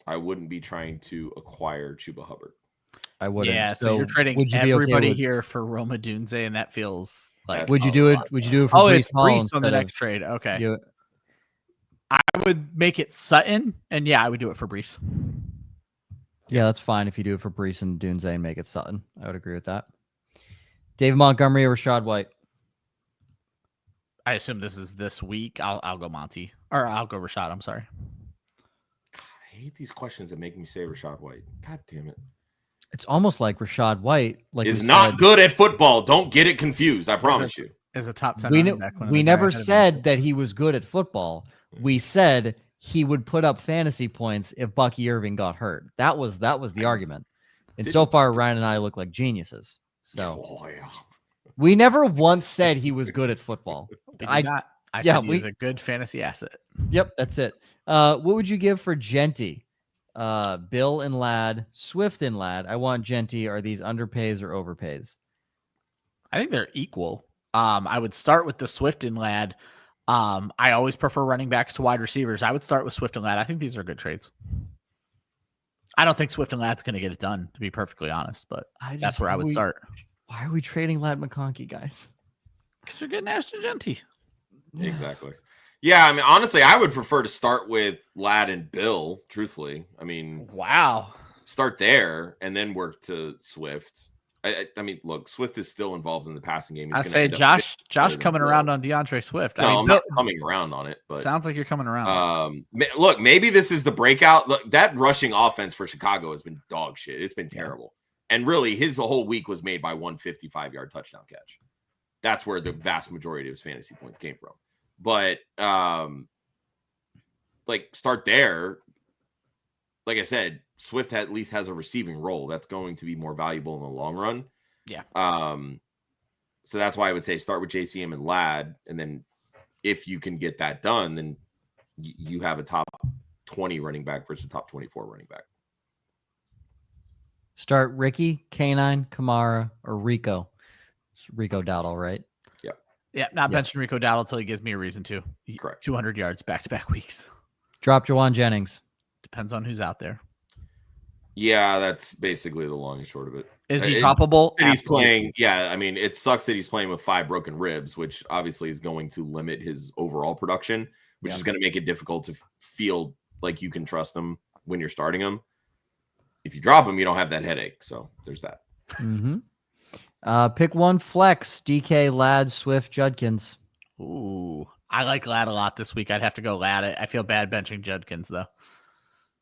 I wouldn't be trying to acquire Chuba Hubbard. I wouldn't. Yeah, so you're trading everybody here for Roma Dunze, and that feels like. Would you do it? Would you do it for Breece it's Breece on the next trade? Okay. I would make it Sutton, and I would do it for Breece. Yeah, that's fine if you do it for Breece and Dunze and make it Sutton. I would agree with that. David Montgomery or Rashad White? I assume this is this week. I'll go Monty, or I'll go Rashad. I'm sorry. I hate these questions that make me say Rashad White. God damn it. It's almost like Rashad White is not good at football. Don't get it confused. I promise you. As a top 10 we never said that he was good at football. We said he would put up fantasy points if Bucky Irving got hurt. That was the argument. And so far, Ryan and I look like geniuses. So we never once said he was good at football. I said he was a good fantasy asset. Yep, that's it. What would you give for Genty? Bill and Ladd, Swift and Ladd. I want Genty. Are these underpays or overpays? I think they're equal. I would start with the Swift and Ladd. I always prefer running backs to wide receivers. I would start with Swift and Ladd. I think these are good trades. I don't think Swift and Ladd's going to get it done, to be perfectly honest, but that's where I would start. Why are we trading Ladd McConkey, guys? Because you're getting Ashton Genty. Exactly. Yeah, I mean, honestly, I would prefer to start with Ladd and Bill, truthfully. I mean, wow. Start there and then work to Swift. I mean, look, Swift is still involved in the passing game. I say Josh coming around on DeAndre Swift. No, I'm not coming around on it, but sounds like you're coming around. Look, maybe this is the breakout. Look, that rushing offense for Chicago has been dog shit. It's been terrible. And really, his whole week was made by one 55-yard touchdown catch. That's where the vast majority of his fantasy points came from. But start there. Like I said, Swift at least has a receiving role that's going to be more valuable in the long run. Yeah. So that's why I would say start with JCM and Ladd, and then if you can get that done, then you have a top 20 running back versus top 24 running back. Start Ricky, K9, Kamara, or Rico. It's Rico Dowdle, right? Yep. Yeah, not benching Rico Dowdle until he gives me a reason to. Correct. 200 yards back-to-back weeks. Drop Jawan Jennings. Depends on who's out there. Yeah, that's basically the long and short of it. Is he droppable? He's playing. Yeah, I mean, it sucks that he's playing with 5 broken ribs, which obviously is going to limit his overall production, which is going to make it difficult to feel like you can trust him when you're starting him. If you drop him, you don't have that headache. So there's that. Mm-hmm. Pick one flex: DK, Ladd, Swift, Judkins. Ooh, I like Ladd a lot this week. I'd have to go Ladd. I feel bad benching Judkins though.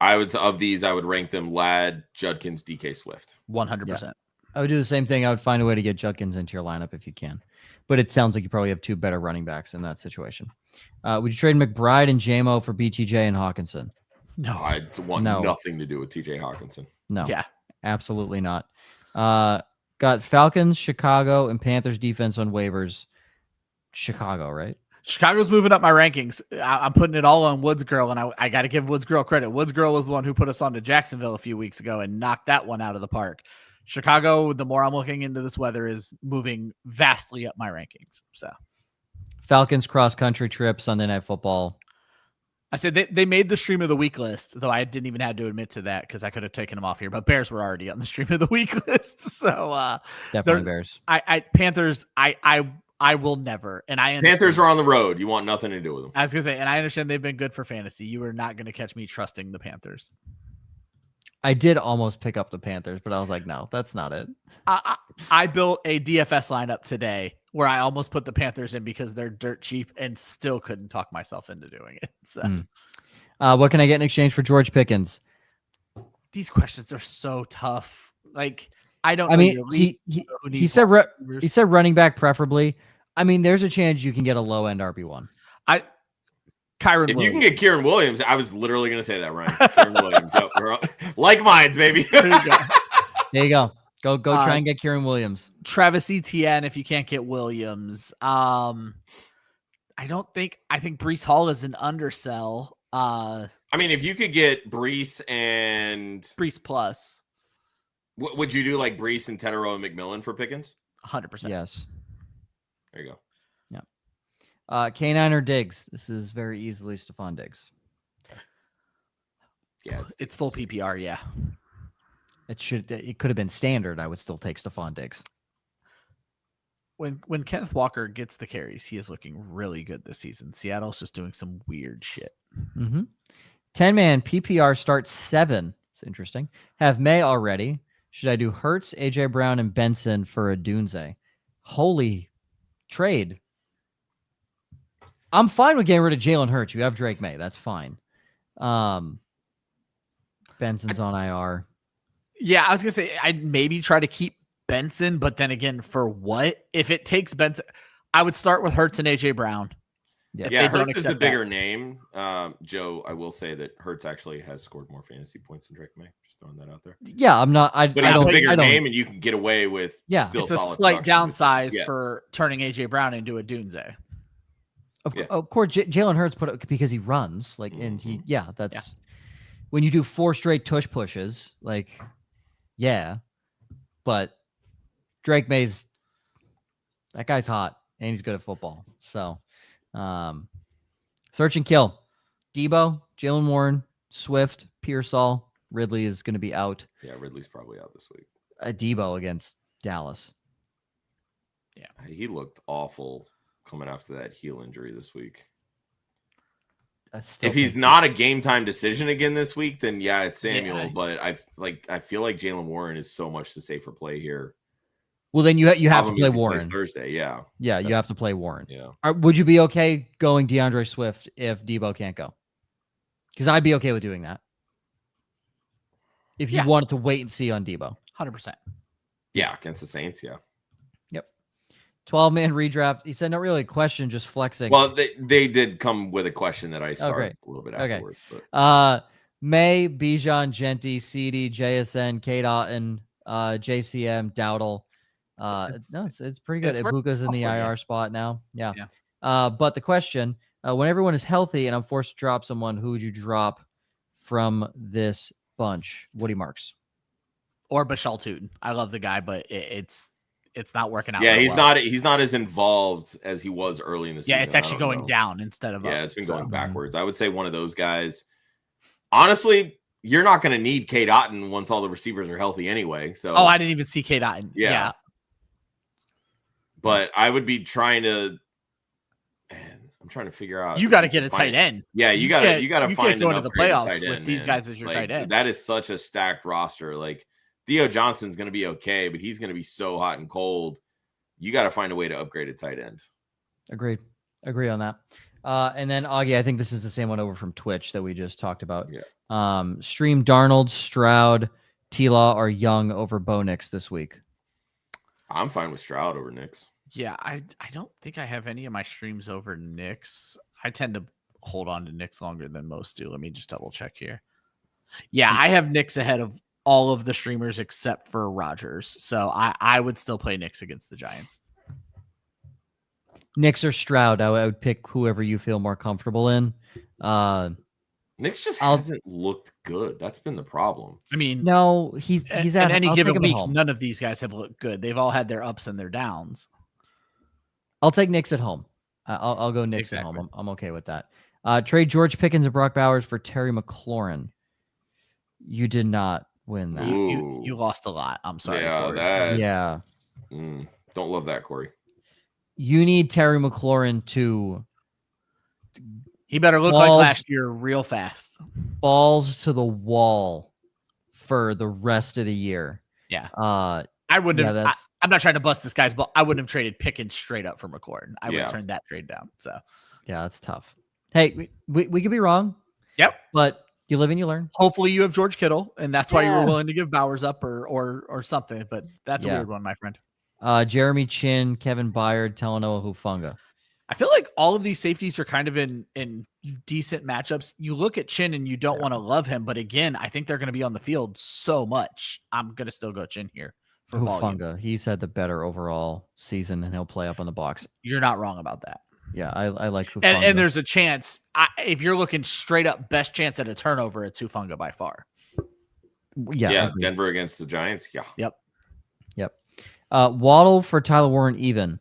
I would rank them Ladd, Judkins, DK, Swift. 100%. I would do the same thing. I would find a way to get Judkins into your lineup if you can. But it sounds like you probably have 2 better running backs in that situation. Would you trade McBride and JMO for BTJ and Hawkinson? No. I want nothing to do with TJ Hawkinson. No. Yeah. Absolutely not. Got Falcons, Chicago, and Panthers defense on waivers. Chicago, right? Chicago's moving up my rankings. I'm putting it all on Woods Girl, and I got to give Woods Girl credit. Woods Girl was the one who put us on to Jacksonville a few weeks ago and knocked that one out of the park. Chicago, the more I'm looking into this weather, is moving vastly up my rankings. So, Falcons cross-country trip, Sunday Night Football. I said they made the stream of the week list, though I didn't even have to admit to that because I could have taken them off here. But Bears were already on the stream of the week list, so Definitely Bears. Panthers. I will never. And I understand. Panthers are on the road. You want nothing to do with them. I was gonna say, and I understand they've been good for fantasy. You are not gonna catch me trusting the Panthers. I did almost pick up the Panthers, but I was like, no, that's not it. I built a DFS lineup today where I almost put the Panthers in because they're dirt cheap and still couldn't talk myself into doing it. So, what can I get in exchange for George Pickens? These questions are so tough. Like, I don't. I mean, he said running back preferably. I mean, there's a chance you can get a low end RB1. Kyron if Williams. You can get Kieran Williams, I was literally going to say that, Ryan. Kieran Williams. Yep, we're like minds, baby. There you go. There you go. Go try and get Kieran Williams. Travis Etienne if you can't get Williams. I think Breece Hall is an undersell. I mean, if you could get Breece and Breece plus. Would you do like Breece and Tetero and McMillan for Pickens? 100%. Yes. There you go. K9 or Diggs. This is very easily Stephon Diggs. Yeah, it's full PPR. Yeah, it could have been standard. I would still take Stephon Diggs. When Kenneth Walker gets the carries, he is looking really good this season. Seattle's just doing some weird shit. 10-man PPR starts 7. It's interesting. Have May already. Should I do Hurts, AJ Brown, and Benson for a Dunze? Holy trade. I'm fine with getting rid of Jalen Hurts. You have Drake May. That's fine. Benson's on IR. Yeah, I was going to say I'd maybe try to keep Benson, but then again, for what? If it takes Benson, I would start with Hurts and AJ Brown. Yeah, Hurts is the bigger name. Joe, I will say that Hurts actually has scored more fantasy points than Drake May. Just throwing that out there. Yeah, I'm not. But he's a bigger name, and you can get away with. Still it's a slight downsize for turning AJ Brown into a Dunze. Of course, Jalen Hurts put it because he runs and that's when you do 4 straight tush pushes, but Drake May's that guy's hot and he's good at football. So, search and kill. Debo, Jalen Warren, Swift, Pearsall, Ridley is going to be out. Yeah, Ridley's probably out this week. Debo against Dallas. Yeah, he looked awful coming after that heel injury this week. If he's not a game time decision again this week, then it's Samuel. Yeah. But I feel like Jalen Warren is so much the safer play here. Well, then you have to play Warren Thursday. Yeah, you have to play Warren. Yeah. Would you be okay going DeAndre Swift if Debo can't go? Because I'd be okay with doing that. If you wanted to wait and see on Debo, 100%. Yeah, against the Saints. Yeah. 12-man redraft. He said not really a question, just flexing. Well, they did come with a question that I started a little bit afterwards. But. May, Bijan, Genty, CD, JSN, K. Dotton, JCM, Dowdle. It's pretty good. Ibuka's in the IR spot now. Yeah. But the question, when everyone is healthy and I'm forced to drop someone, who would you drop from this bunch? Woody Marks. Or Bashal Tootin. I love the guy, but it's not working out. Yeah, he's not as involved as he was early in the season. Yeah, it's actually going down instead of up. Yeah, it's been going backwards. I would say one of those guys. Honestly, you're not going to need K. Dotton once all the receivers are healthy anyway. So I didn't even see K. Dotton. Yeah. But I would be trying to. Man, I'm trying to figure out. You got to get a tight end. Yeah, you got to find go to the playoffs with these guys as your tight end. That is such a stacked roster. Theo Johnson's going to be okay, but he's going to be so hot and cold. You got to find a way to upgrade a tight end. Agreed. Agree on that. And then Augie, I think this is the same one over from Twitch that we just talked about. Yeah. Stream Darnold, Stroud, T-Law, or Young over Bo Nix this week. I'm fine with Stroud over Nix. Yeah, I don't think I have any of my streams over Nix. I tend to hold on to Nix longer than most do. Let me just double check here. Yeah, I have Nix ahead of all of the streamers except for Rodgers. So I would still play Nix against the Giants. Nix or Stroud, I would pick whoever you feel more comfortable in. Nix just hasn't looked good. That's been the problem. I mean, no, he's at any given week. None of these guys have looked good. They've all had their ups and their downs. I'll take Nix at home. I'll go Nix at home. I'm okay with that. Trade George Pickens and Brock Bowers for Terry McLaurin. You did not win that. You lost a lot. I'm sorry. Yeah, Corey. that's don't love that, Corey. You need Terry McLaurin to. He better look like last year real fast. Balls to the wall for the rest of the year. Yeah. I wouldn't have. I'm not trying to bust this guy's ball. I wouldn't have traded Pickens straight up for McLaurin. I would have turned that trade down. So yeah, that's tough. Hey, we could be wrong. Yep. But you live and you learn. Hopefully you have George Kittle, and that's why you were willing to give Bowers up or something. But that's a weird one, my friend. Jeremy Chin, Kevin Byard, Talanoa Hufanga. I feel like all of these safeties are kind of in decent matchups. You look at Chin and you don't want to love him, but again, I think they're going to be on the field so much. I'm going to still go Chin here for Hufanga. volume. He's had the better overall season, and he'll play up on the box. You're not wrong about that. Yeah, I like Hufanga. And there's a chance, if you're looking straight up best chance at a turnover, it's Hufanga by far. Yeah, Denver against the Giants. Yeah. Yep. Waddle for Tyler Warren even.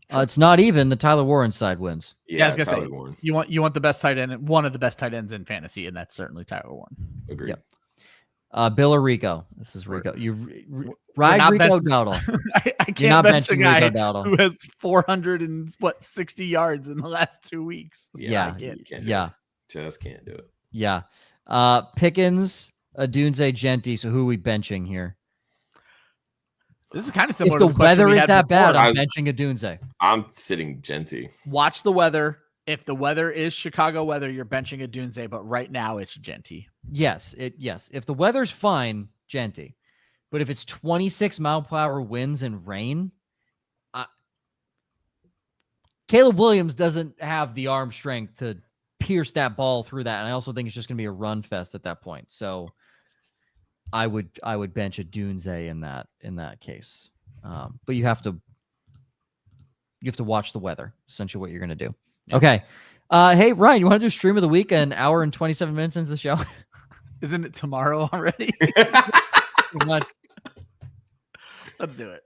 It's not even. The Tyler Warren side wins. Yeah, I was gonna say Warren. You want the best tight end, one of the best tight ends in fantasy, and that's certainly Tyler Warren. Agreed. Yep. Bill or Rico. This is Rico. You ride Rico Dowdle. I can't bench a guy who has 460 yards in the last 2 weeks. Yeah. Just can't do it. Yeah. Pickens, Adunze, Genti. So who are we benching here? This is kind of similar to the question weather we is had that before. bad. I'm benching Adunze. I'm sitting Genti. Watch the weather. If the weather is Chicago weather, you're benching Adunze, but right now it's Genti. Yes. If the weather's fine, Genti. But if it's 26 mile per hour winds and rain, Caleb Williams doesn't have the arm strength to pierce that ball through that. And I also think it's just going to be a run fest at that point. So I would bench a Dunze in that case. But you have to watch the weather, essentially what you're going to do. Yeah. Okay. Hey, Ryan, you want to do stream of the week an hour and 27 minutes into the show? Isn't it tomorrow already? Let's do it.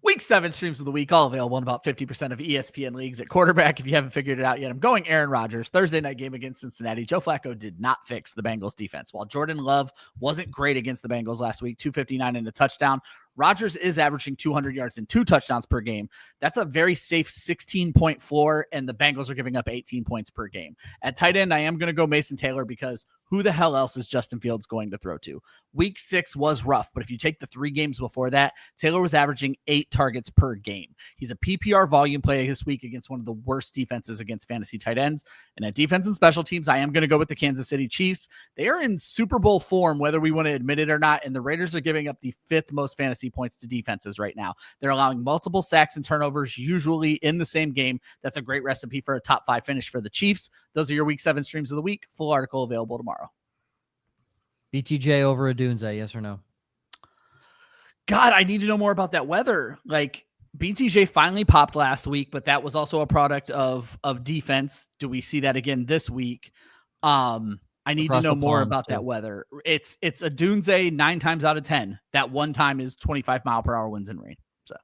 Week 7 streams of the week, all available in about 50% of ESPN leagues. At quarterback, if you haven't figured it out yet, I'm going Aaron Rodgers. Thursday night game against Cincinnati. Joe Flacco did not fix the Bengals defense. While Jordan Love wasn't great against the Bengals last week, 259 and a touchdown, Rodgers is averaging 200 yards and 2 touchdowns per game. That's a very safe 16-point floor, and the Bengals are giving up 18 points per game. At tight end, I am going to go Mason Taylor because who the hell else is Justin Fields going to throw to? Week 6 was rough, but if you take the 3 games before that, Taylor was averaging 8 targets per game. He's a PPR volume play this week against one of the worst defenses against fantasy tight ends. And at defense and special teams, I am going to go with the Kansas City Chiefs. They are in Super Bowl form, whether we want to admit it or not, and the Raiders are giving up the 5th most fantasy points to defenses right now. They're allowing multiple sacks and turnovers, usually in the same game. That's a great recipe for a top 5 finish for the Chiefs. Those are your Week 7 streams of the week. Full article available tomorrow. BTJ over Adunze, yes or no? God, I need to know more about that weather. Like, BTJ finally popped last week, but that was also a product of defense. Do we see that again this week? I need to know more about that weather. It's Adunze 9 times out of 10. That one time is 25 mile per hour winds and rain. So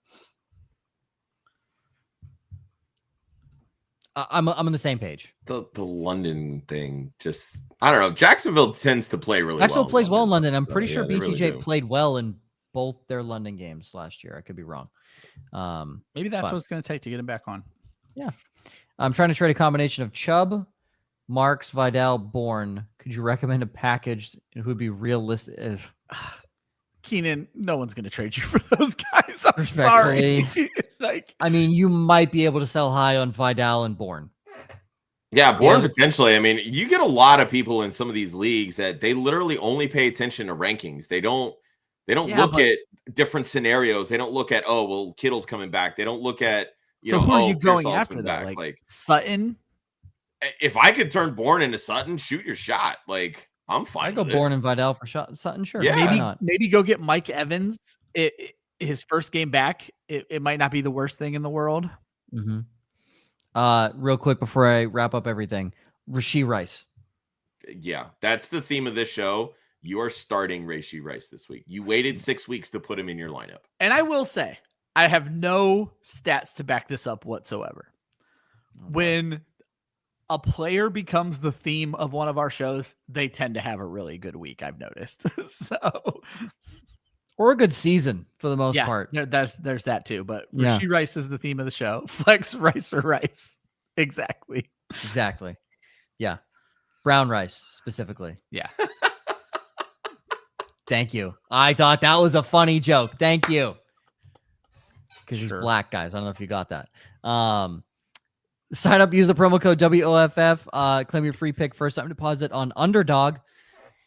I'm on the same page. The London thing, just I don't know. Jacksonville tends to play really well. Jacksonville plays well in London. I'm pretty sure BTJ really played well in both their London games last year. I could be wrong. Maybe that's what it's going to take to get him back on. Yeah. I'm trying to trade a combination of Chubb, Marks, Vidal, Bourne. Could you recommend a package who would be realistic? Keenan, no one's going to trade you for those guys. I'm sorry. I mean, you might be able to sell high on Vidal and Bourne. Yeah, Bourne potentially. I mean, you get a lot of people in some of these leagues that they literally only pay attention to rankings. They don't look at different scenarios. They don't look at, oh, well, Kittle's coming back. They don't look at, who are you going after that? Like Sutton? If I could turn Bourne into Sutton, shoot your shot. Like, I'm fine. I go Bourne and Vidal for Sutton, sure. Yeah. Maybe go get Mike Evans. His first game back, it might not be the worst thing in the world. Mm-hmm. Real quick before I wrap up everything, Rashee Rice. Yeah, that's the theme of this show. You are starting Rashee Rice this week. You waited 6 weeks to put him in your lineup. And I will say, I have no stats to back this up whatsoever. When a player becomes the theme of one of our shows, they tend to have a really good week, I've noticed. Or a good season for the most yeah, part. There's that too. But Yeah. Rashee Rice is the theme of the show. Flex Rice or Rice. Exactly. Yeah. Brown rice specifically. Yeah. Thank you. I thought that was a funny joke. Thank you. Because he's black, guys. I don't know if you got that. Sign up, use the promo code WOFF, claim your free pick, first time deposit on Underdog.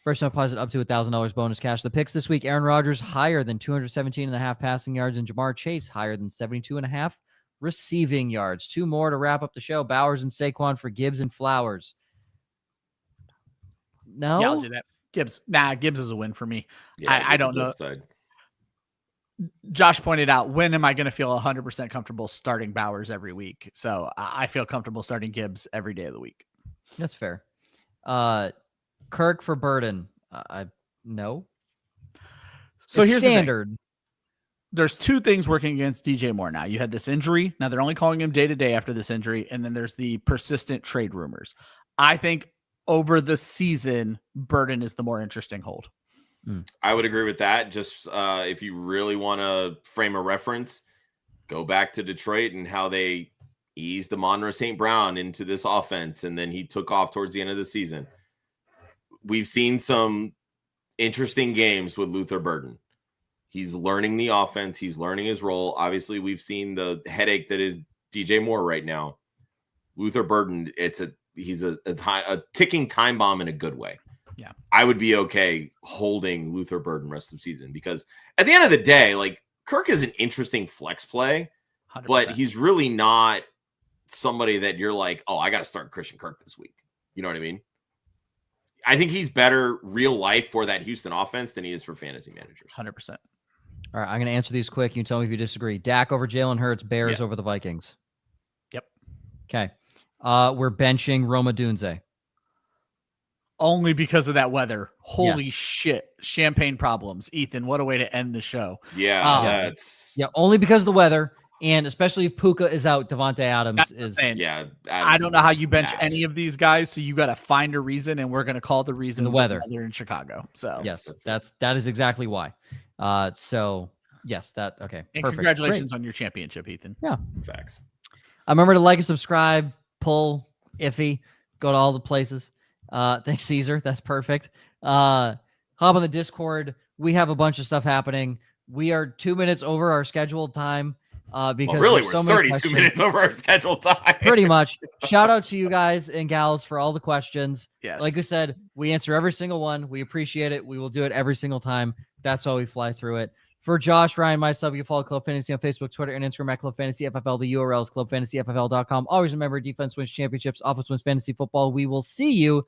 First time deposit up to $1,000 bonus cash. The picks this week, Aaron Rodgers higher than 217.5 passing yards, and Jamar Chase higher than 72.5 receiving yards. 2 more to wrap up the show. Bowers and Saquon for Gibbs and Flowers. No? Yeah, I'll do that. Gibbs is a win for me. Yeah, I don't know. Side. Josh pointed out, when am I going to feel 100% comfortable starting Bowers every week? So I feel comfortable starting Gibbs every day of the week. That's fair. Kirk for Burden. No. So it's here's standard. The thing. There's 2 things working against DJ Moore now. You had this injury. Now they're only calling him day to day after this injury. And then there's the persistent trade rumors. I think over the season, Burden is the more interesting hold. I would agree with that. Just if you really want to frame a reference, go back to Detroit and how they eased Amon-Ra St. Brown into this offense, and then he took off towards the end of the season. We've seen some interesting games with Luther Burden. He's learning the offense. He's learning his role. Obviously, we've seen the headache that is DJ Moore right now. Luther Burden, he's a ticking time bomb in a good way. Yeah, I would be okay holding Luther Burden rest of the season, because at the end of the day, like, Kirk is an interesting flex play, 100%. but he's really not somebody that you're like, oh, I got to start Christian Kirk this week. You know what I mean? I think he's better real life for that Houston offense than he is for fantasy managers. 100%. All right, I'm going to answer these quick. You tell me if you disagree. Dak over Jalen Hurts, Bears over the Vikings. Yep. Okay. We're benching Roma Dunze. Only because of that weather. Holy shit. Champagne problems. Ethan, what a way to end the show. Yeah, only because of the weather, and especially if Puka is out, Devontae Adams is. I don't know how you bench any of these guys, so you got to find a reason, and we're going to call the reason the weather in Chicago. So yes, that is exactly why. So yes, that okay. And perfect. Congratulations Great. on your championship, Ethan. Yeah, facts. Remember to like and subscribe, pull, iffy, go to all the places. Thanks, Caesar. That's perfect. Hop on the Discord. We have a bunch of stuff happening. We are 2 minutes over our scheduled time. Because we're 32 minutes over our scheduled time. Pretty much. Shout out to you guys and gals for all the questions. Yes. Like we said, we answer every single one. We appreciate it. We will do it every single time. That's why we fly through it. For Josh, Ryan, myself, you can follow Club Fantasy on Facebook, Twitter, and Instagram at Club Fantasy FFL. The URL is clubfantasyffl.com. Always remember, defense wins championships, offense wins fantasy football. We will see you